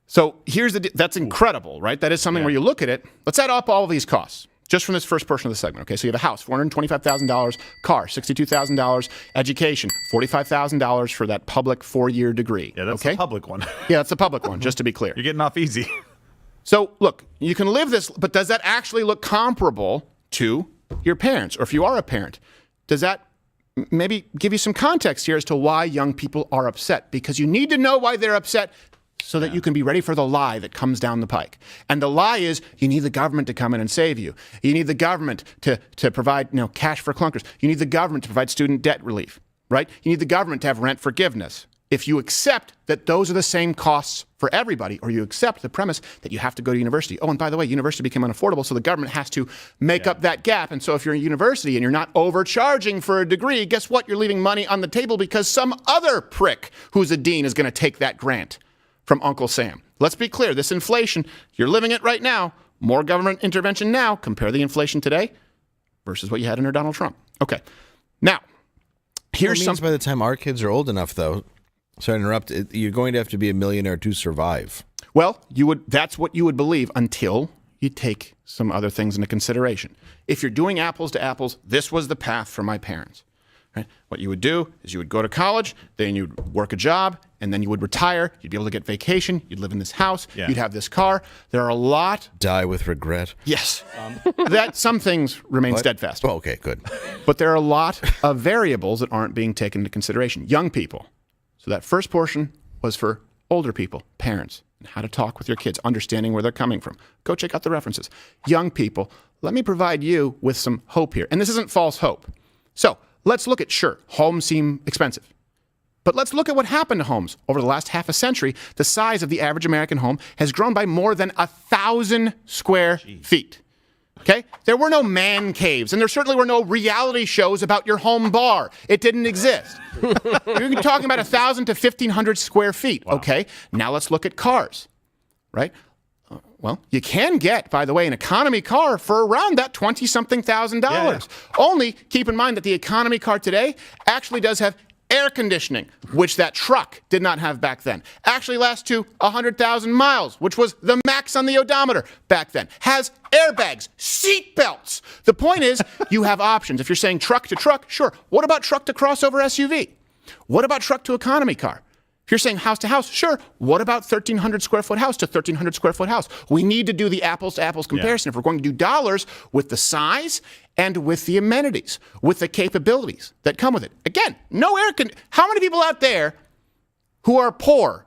So here's that's incredible, right? That is something where you look at it. Let's add up all of these costs. Just from this first portion of the segment, okay? So you have a house, $425,000, car, $62,000, education, $45,000 for that public 4-year degree. Yeah, that's the public one. Yeah, that's the public one, just to be clear. You're getting off easy. So, look, you can live this, but does that actually look comparable to your parents? Or if you are a parent, does that maybe give you some context here as to why young people are upset? Because you need to know why they're upset so that you can be ready for the lie that comes down the pike. And the lie is you need the government to come in and save you. You need the government to provide cash for clunkers. You need the government to provide student debt relief, right? You need the government to have rent forgiveness. If you accept that those are the same costs for everybody, or you accept the premise that you have to go to university. Oh, and by the way, university became unaffordable, so the government has to make up that gap. And so if you're in university and you're not overcharging for a degree, guess what? You're leaving money on the table because some other prick who's a dean is going to take that grant from Uncle Sam. Let's be clear, this inflation, you're living it right now. More government intervention now. Compare the inflation today versus what you had under Donald Trump. Okay. Now, here's something. By the time our kids are old enough, though, sorry to interrupt, you're going to have to be a millionaire to survive. Well, that's what you would believe until you take some other things into consideration. If you're doing apples to apples, this was the path for my parents. Right? What you would do is you would go to college, then you'd work a job, and then you would retire. You'd be able to get vacation. You'd live in this house. Yeah. You'd have this car. There are a lot. Die with regret. Yes. That some things remain steadfast. Oh, okay, good. But there are a lot of variables that aren't being taken into consideration. Young people. So that first portion was for older people, parents, and how to talk with your kids, understanding where they're coming from. Go check out the references. Young people, let me provide you with some hope here. And this isn't false hope. So let's look at, sure, homes seem expensive. But let's look at what happened to homes. Over the last half a century, the size of the average American home has grown by more than 1,000 square feet. Okay? There were no man caves, and there certainly were no reality shows about your home bar. It didn't exist. You're talking about 1,000 to 1,500 square feet. Wow. Okay? Now let's look at cars, right? Well, you can get, by the way, an economy car for around that $20-something thousand. Yeah. Only keep in mind that the economy car today actually does have air conditioning, which that truck did not have back then. Actually lasts to 100,000 miles, which was the max on the odometer back then. Has airbags, seat belts. The point is, you have options. If you're saying truck to truck, sure. What about truck to crossover SUV? What about truck to economy car? If you're saying house to house, sure. What about 1,300 square foot house to 1,300 square foot house? We need to do the apples to apples comparison. If we're going to do dollars with the size and with the amenities, with the capabilities that come with it. Again, no air conditioning. How many people out there who are poor,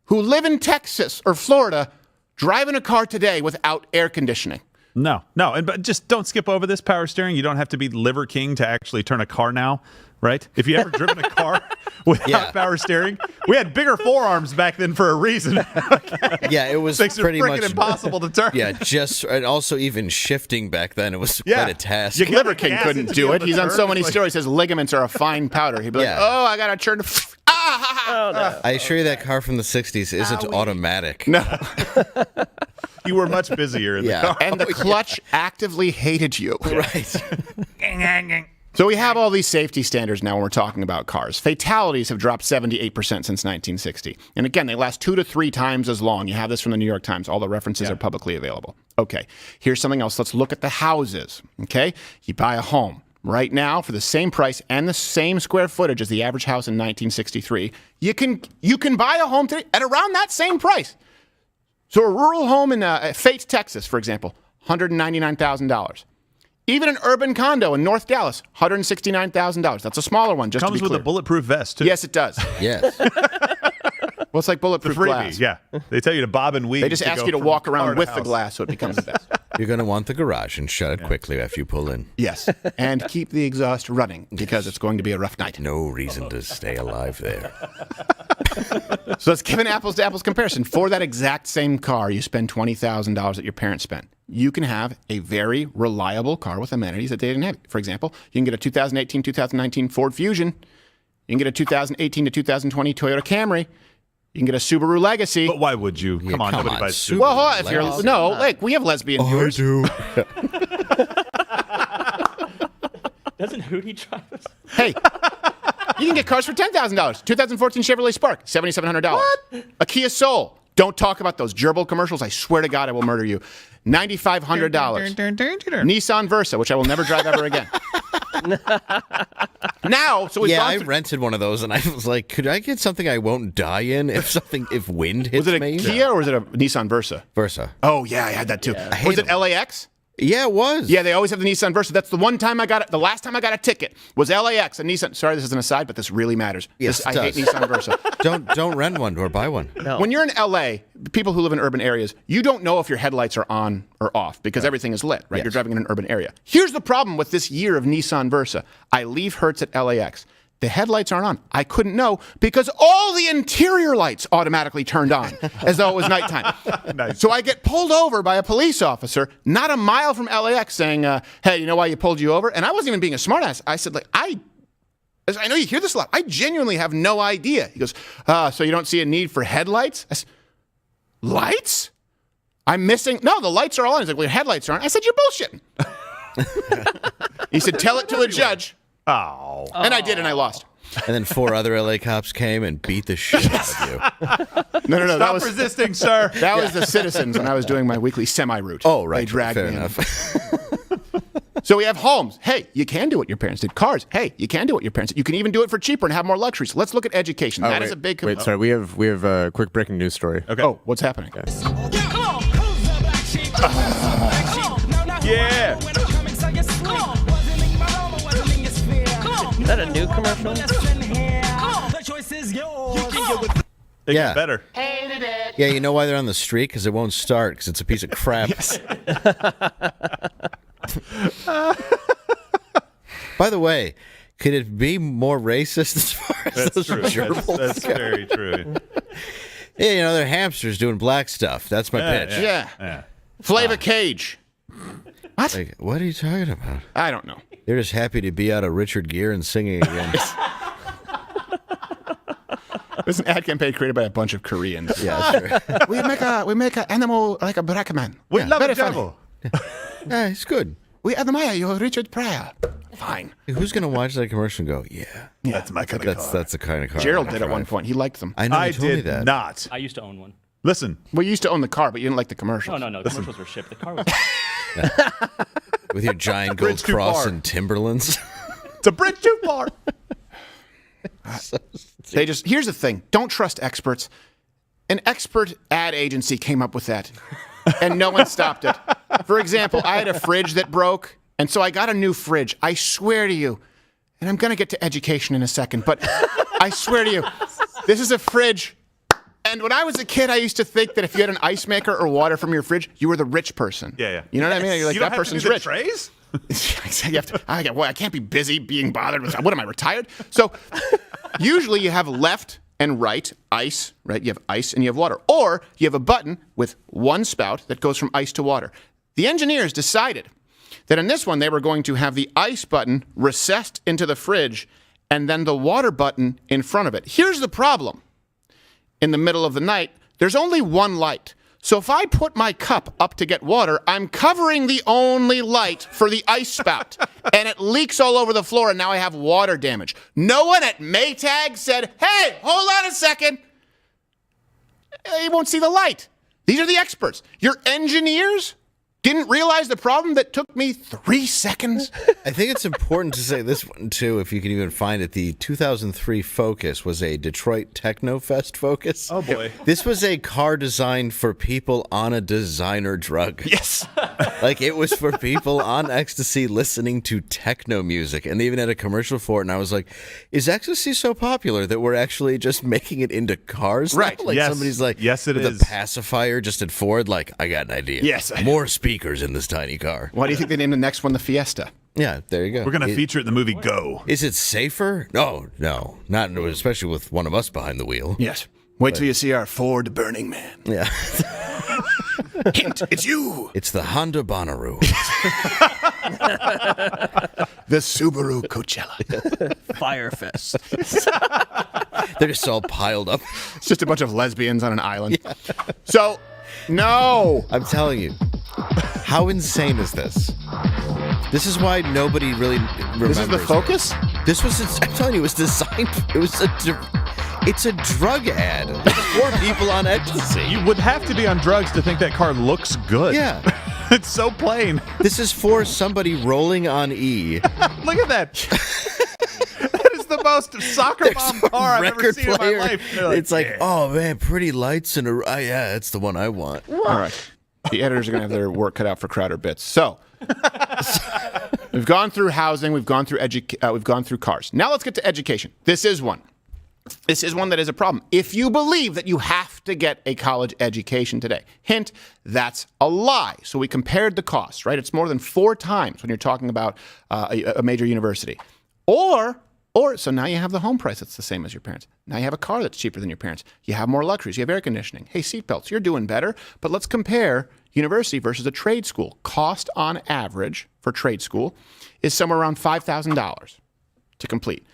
who live in Texas or Florida, drive in a car today without air conditioning? No. But just don't skip over this power steering. You don't have to be Liver King to actually turn a car now, right? If you ever driven a car without power steering, we had bigger forearms back then for a reason. Yeah, it was Things pretty are much impossible to turn. Yeah, and also even shifting back then, it was quite a task. Liver King couldn't do it. He's on so many stories. His ligaments are a fine powder. He'd be like, oh, I got to turn. I assure you that car from the 60s isn't automatic. No. You were much busier in the car. And the clutch actively hated you. Right. So we have all these safety standards now when we're talking about cars. Fatalities have dropped 78% since 1960. And again, they last 2 to 3 times as long. You have this from the New York Times. All the references are publicly available. Okay, here's something else. Let's look at the houses. Okay, you buy a home. Right now, for the same price and the same square footage as the average house in 1963, you can buy a home today at around that same price. So a rural home in Fate, Texas, for example, $199,000. Even an urban condo in North Dallas, $169,000. That's a smaller one, just Comes to be clear. with a bulletproof vest, too. Yes, it does. Yes. Well, it's like bulletproof glass. Yeah. They tell you to bob and weave. They just ask you to walk around with the glass so it becomes the best. You're going to want the garage and shut it quickly after you pull in. Yes, and keep the exhaust running because it's going to be a rough night. No reason to stay alive there. So let's give an apples to apples comparison. For that exact same car, you spend $20,000 that your parents spent. You can have a very reliable car with amenities that they didn't have. For example, you can get a 2018, 2019 Ford Fusion. You can get a 2018 to 2020 Toyota Camry. You can get a Subaru Legacy. But why would you? Come on, nobody buys Subaru. Well, if you're we have lesbian viewers. I do. Doesn't Hootie drive us? Hey, you can get cars for $10,000. 2014 Chevrolet Spark, $7,700. What? A Kia Soul. Don't talk about those gerbil commercials. I swear to God, I will murder you. $9,500. Nissan Versa, which I will never drive ever again. Now, so we've I rented one of those, and I was like, could I get something I won't die in if wind hits me? Was it a Kia or was it a Nissan Versa? Versa. Oh, yeah, I had that too. Yeah. Was it LAX? Yeah, it was. Yeah, they always have the Nissan Versa. That's the one time I got it. The last time I got a ticket was LAX, a Nissan. Sorry, this is an aside, but this really matters. Yes, I hate Nissan Versa. Don't rent one or buy one. No. When you're in LA, people who live in urban areas, you don't know if your headlights are on or off because everything is lit, right? Yes. You're driving in an urban area. Here's the problem with this year of Nissan Versa. I leave Hertz at LAX. The headlights aren't on. I couldn't know because all the interior lights automatically turned on as though it was nighttime. Nice. So I get pulled over by a police officer not a mile from LAX saying, hey, you know why you pulled you over? And I wasn't even being a smartass. I said, I know you hear this a lot. I genuinely have no idea. He goes, so you don't see a need for headlights? I said, lights? I'm missing. No, the lights are all on. He's like, well, your headlights aren't. I said, you're bullshitting. He said, tell it to a judge. Oh. And I did, and I lost. And then 4 other LA cops came and beat the shit out of you. No. Stop That was resisting, sir. That was the citizens when I was doing my weekly semi-route. Oh, right. They dragged Fair me enough. in. So we have homes. Hey, you can do what your parents did. Cars. Hey, you can do what your parents did. You can even do it for cheaper and have more luxuries. Let's look at education. That is a big. Wait, sorry. We have a quick breaking news story. Okay. Oh, what's happening? Yeah. Is that a new commercial? They Yeah. get better. Yeah, you know why they're on the street? Because it won't start, because it's a piece of crap. Yes. By the way, could it be more racist as far as That's those true. gerbils That's go? very true. Yeah, you know, they're hamsters doing black stuff. That's my pitch. Yeah. Flava Cage. What? Like, what are you talking about? I don't know. They're just happy to be out of Richard Gere and singing again. There's an ad campaign created by a bunch of Koreans. Yeah, sure. we make an animal like a black man. We love Very a devil. Yeah, it's good. We admire your Richard Pryor. Fine. Who's going to watch that commercial and go, yeah, That's my kind of car. that's the kind of car Gerald I did at one drive. point. He liked them. I know, I you told me did that. not. I used to own one. Listen. Well, you used to own the car, but you didn't like the commercials. No. Commercials were shipped. The car was. With your giant gold Bridge too cross far. and Timberlands. It's a bridge too far. Here's the thing. Don't trust experts. An expert ad agency came up with that, and no one stopped it. For example, I had a fridge that broke, and so I got a new fridge. I swear to you, and I'm going to get to education in a second, but I swear to you, this is a fridge. And when I was a kid, I used to think that if you had an ice maker or water from your fridge, you were the rich person. Yeah. You know what I mean? You're like, You don't that have to person's do the rich. trays? You have to, I can't be busy being bothered with, what am I, retired? So usually you have left and right ice, right? You have ice and you have water. Or you have a button with one spout that goes from ice to water. The engineers decided that in this one, they were going to have the ice button recessed into the fridge and then the water button in front of it. Here's the problem. In the middle of the night, there's only one light. So if I put my cup up to get water, I'm covering the only light for the ice spout. And it leaks all over the floor, and now I have water damage. No one at Maytag said, hey, hold on a second. You won't see the light. These are the experts. Your engineers didn't realize the problem that took me 3 seconds. I think it's important to say this one, too, if you can even find it. The 2003 Focus was a Detroit Technofest Focus. Oh, boy. This was a car designed for people on a designer drug. Yes. Like, it was for people on ecstasy listening to techno music. And they even had a commercial for it. And I was like, is ecstasy so popular that we're actually just making it into cars? Right. Now? Like, Yes. somebody's like, Yes, it with is. a pacifier just at Ford, like, I got an idea. Yes. More speakers in this tiny car. Why do you think they named the next one the Fiesta? Yeah, there you go. We're going to feature it in the movie Go. Is it safer? No. Not especially with one of us behind the wheel. Yes. Wait till you see our Ford Burning Man. Yeah. Hint, it's you. It's the Honda Bonnaroo. The Subaru Coachella. Firefest. They're just all piled up. It's just a bunch of lesbians on an island. Yeah. So, no. I'm telling you. How insane is this? This is why nobody really remembers. This is the Focus? This was, I'm telling you, it was designed, it's a drug ad. It's for people on ecstasy. You would have to be on drugs to think that car looks good. Yeah. It's so plain. This is for somebody rolling on E. Look at that. That is the most soccer mom car I've ever seen in my life. It's like, oh man, pretty lights and yeah, that's the one I want. All right. The editors are going to have their work cut out for Crowder Bits. So, we've gone through housing, we've gone through cars. Now let's get to education. This is one. This is one that is a problem. If you believe that you have to get a college education today, hint, that's a lie. So we compared the costs, right? It's more than 4 times when you're talking about a major university. Or so now you have the home price that's the same as your parents. Now you have a car that's cheaper than your parents. You have more luxuries. You have air conditioning. Hey, seatbelts, you're doing better. But let's compare university versus a trade school. Cost on average for trade school is somewhere around $5,000 to complete.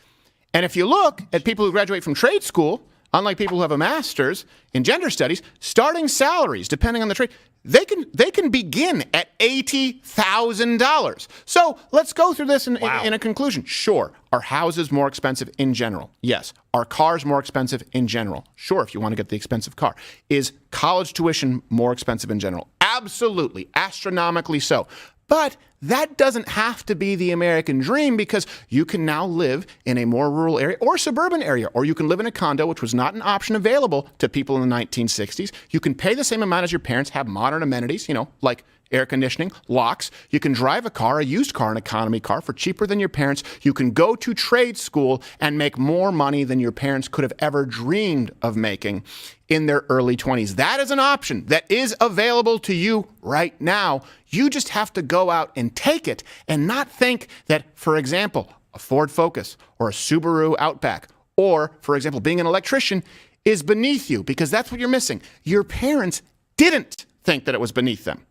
And if you look at people who graduate from trade school, unlike people who have a master's in gender studies, starting salaries, depending on the trade, they can begin at $80,000. So let's go through this in a conclusion. Sure, are houses more expensive in general? Yes. Are cars more expensive in general? Sure, if you want to get the expensive car. Is college tuition more expensive in general? Absolutely, astronomically so. But that doesn't have to be the American dream, because you can now live in a more rural area or suburban area, or you can live in a condo, which was not an option available to people in the 1960s. You can pay the same amount as your parents, have modern amenities, like air conditioning, locks. You can drive a car, a used car, an economy car, for cheaper than your parents. You can go to trade school and make more money than your parents could have ever dreamed of making in their early 20s. That is an option that is available to you right now. You just have to go out and take it, and not think that, for example, a Ford Focus or a Subaru Outback, or, for example, being an electrician is beneath you, because that's what you're missing. Your parents didn't think that it was beneath them.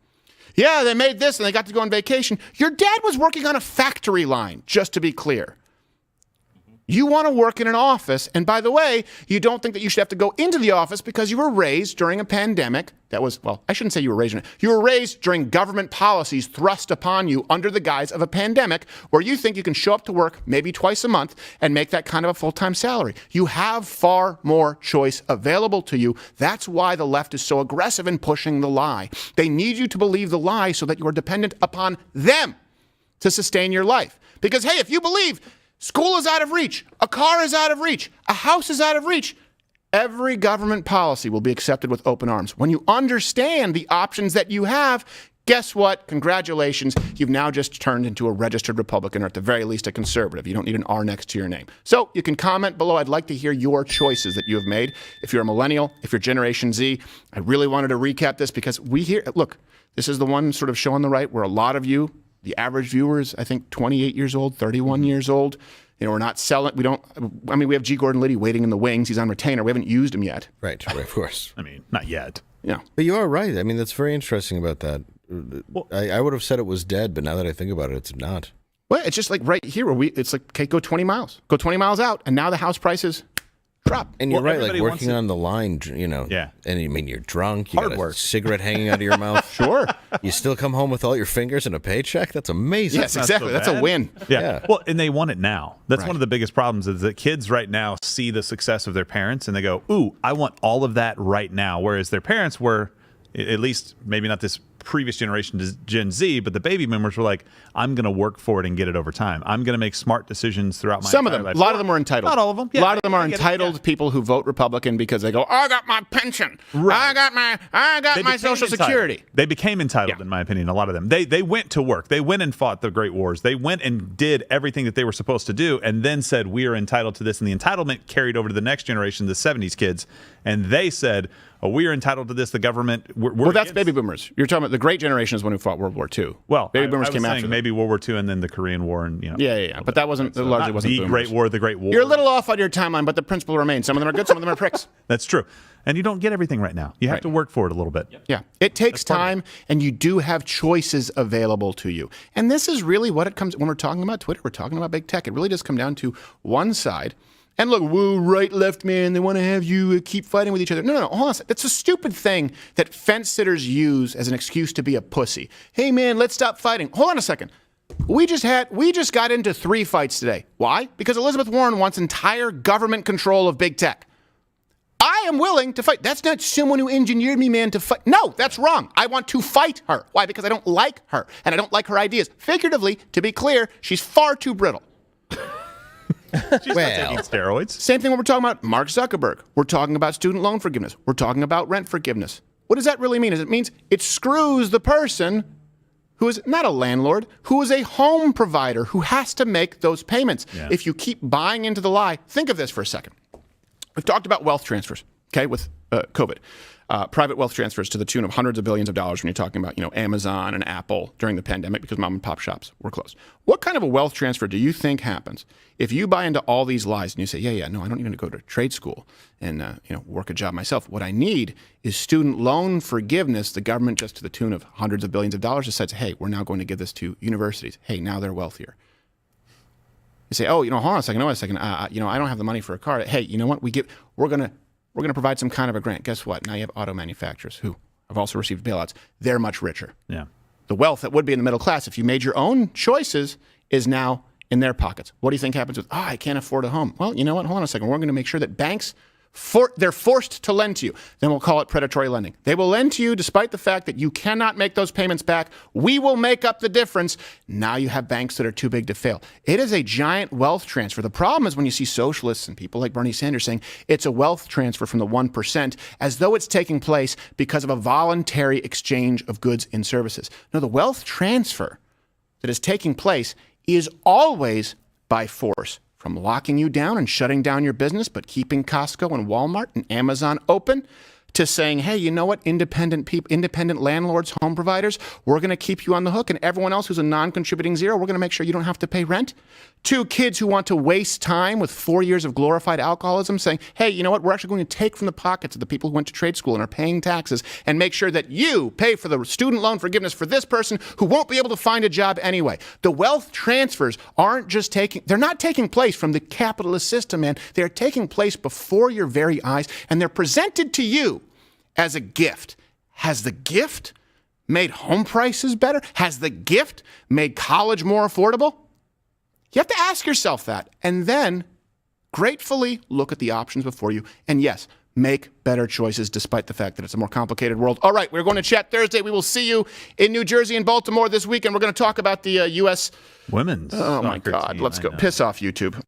Yeah, they made this and they got to go on vacation. Your dad was working on a factory line, just to be clear. You want to work in an office, and by the way, you don't think that you should have to go into the office because you were raised during a pandemic. That was, well, I shouldn't say you were raised in it. You were raised during government policies thrust upon you under the guise of a pandemic, where you think you can show up to work maybe twice a month and make that kind of a full-time salary. You have far more choice available to you. That's why the left is so aggressive in pushing the lie. They need you to believe the lie so that you are dependent upon them to sustain your life. Because, hey, if you believe school is out of reach, a car is out of reach, a house is out of reach, every government policy will be accepted with open arms. When you understand the options that you have, guess what? Congratulations. You've now just turned into a registered Republican, or at the very least a conservative. You don't need an R next to your name. So you can comment below. I'd like to hear your choices that you have made. If you're a millennial, if you're Generation Z, I really wanted to recap this because look, this is the one sort of show on the right where a lot of you, the average viewer is, I think, 28 years old, 31 years old. We're not selling. We have G. Gordon Liddy waiting in the wings. He's on retainer. We haven't used him yet. Right, of course. Not yet. Yeah. But you are right. That's very interesting about that. Well, I would have said it was dead, but now that I think about it, it's not. Well, it's just like right here where it's like, okay, go 20 miles. Go 20 miles out, and now the house prices drop. And you're right, like working on the line, yeah. And you're drunk, you got a cigarette hanging out of your mouth. Sure. You still come home with all your fingers and a paycheck? That's amazing. Yes, exactly. That's a win. Yeah. Well, and they want it now. That's one of the biggest problems, is that kids right now see the success of their parents and they go, ooh, I want all of that right now. Whereas their parents were, at least maybe not this previous generation, Gen Z, but the baby boomers were like, I'm going to work for it and get it over time. I'm going to make smart decisions throughout my Some of them. life. A lot of them are entitled. Not all of them. Yeah, a lot of them are entitled people who vote Republican because they go, I got my pension. Right. I got my Social Security. They became entitled, in my opinion, a lot of them. They went to work. They went and fought the Great Wars. They went and did everything that they were supposed to do, and then said, we are entitled to this. And the entitlement carried over to the next generation, the 70s kids, and they said, oh, we are entitled to this. The government. Well, that's baby boomers. You're talking about the Great Generation is one who fought World War II. Well, baby boomers came after them. Maybe World War II and then the Korean War, and Yeah. But that wasn't largely wasn't the boomers. Great War. The Great War. You're a little off on your timeline, but the principle remains. Some of them are good. Some of them are pricks. That's true. And you don't get everything right now. You have to work for it a little bit. Yeah. It takes time, and you do have choices available to you. And this is really what it comes when we're talking about Twitter. We're talking about big tech. It really does come down to one side. And look, woo, right, left, man, they want to have you keep fighting with each other. No, hold on a second. That's a stupid thing that fence sitters use as an excuse to be a pussy. Hey, man, let's stop fighting. Hold on a second. We just got into 3 fights today. Why? Because Elizabeth Warren wants entire government control of big tech. I am willing to fight. That's not someone who engineered me, man, to fight. No, that's wrong. I want to fight her. Why? Because I don't like her, and I don't like her ideas. Figuratively, to be clear, she's far too brittle. She's not taking steroids. Same thing when we're talking about Mark Zuckerberg. We're talking about student loan forgiveness. We're talking about rent forgiveness. What does that really mean? It means it screws the person who is not a landlord, who is a home provider, who has to make those payments. Yeah. If you keep buying into the lie, think of this for a second. We've talked about wealth transfers, with COVID. Private wealth transfers to the tune of hundreds of billions of dollars when you're talking about, Amazon and Apple during the pandemic because mom and pop shops were closed. What kind of a wealth transfer do you think happens if you buy into all these lies and you say, no, I don't need to go to trade school and, work a job myself. What I need is student loan forgiveness. The government, just to the tune of hundreds of billions of dollars, decides, hey, we're now going to give this to universities. Hey, now they're wealthier. You say, hold on a second, I don't have the money for a car. Hey, you know what? We're going to we're going to provide some kind of a grant. Guess what? Now you have auto manufacturers who have also received bailouts. They're much richer. Yeah. The wealth that would be in the middle class, if you made your own choices, is now in their pockets. What do you think happens with, I can't afford a home? Well, you know what? Hold on a second. We're going to make sure that banks, they're forced to lend to you. Then we'll call it predatory lending. They will lend to you despite the fact that you cannot make those payments back. We will make up the difference. Now you have banks that are too big to fail. It is a giant wealth transfer. The problem is when you see socialists and people like Bernie Sanders saying it's a wealth transfer from the 1%, as though it's taking place because of a voluntary exchange of goods and services. No, the wealth transfer that is taking place is always by force. From locking you down and shutting down your business, but keeping Costco and Walmart and Amazon open, to saying, hey, you know what, independent people, independent landlords, home providers, we're going to keep you on the hook, and everyone else who's a non-contributing zero, we're going to make sure you don't have to pay rent. To kids who want to waste time with 4 years of glorified alcoholism, saying, hey, you know what, we're actually going to take from the pockets of the people who went to trade school and are paying taxes and make sure that you pay for the student loan forgiveness for this person who won't be able to find a job anyway. The wealth transfers they're not taking place from the capitalist system, man. They're taking place before your very eyes, and they're presented to you as a gift. Has the gift made home prices better? Has the gift made college more affordable? You have to ask yourself that, and then gratefully look at the options before you, and yes, make better choices despite the fact that it's a more complicated world. All right, we're going to chat Thursday. We will see you in New Jersey and Baltimore this weekend. We're going to talk about the U.S. women's. Oh, my God. Team, Let's go. Piss off, YouTube.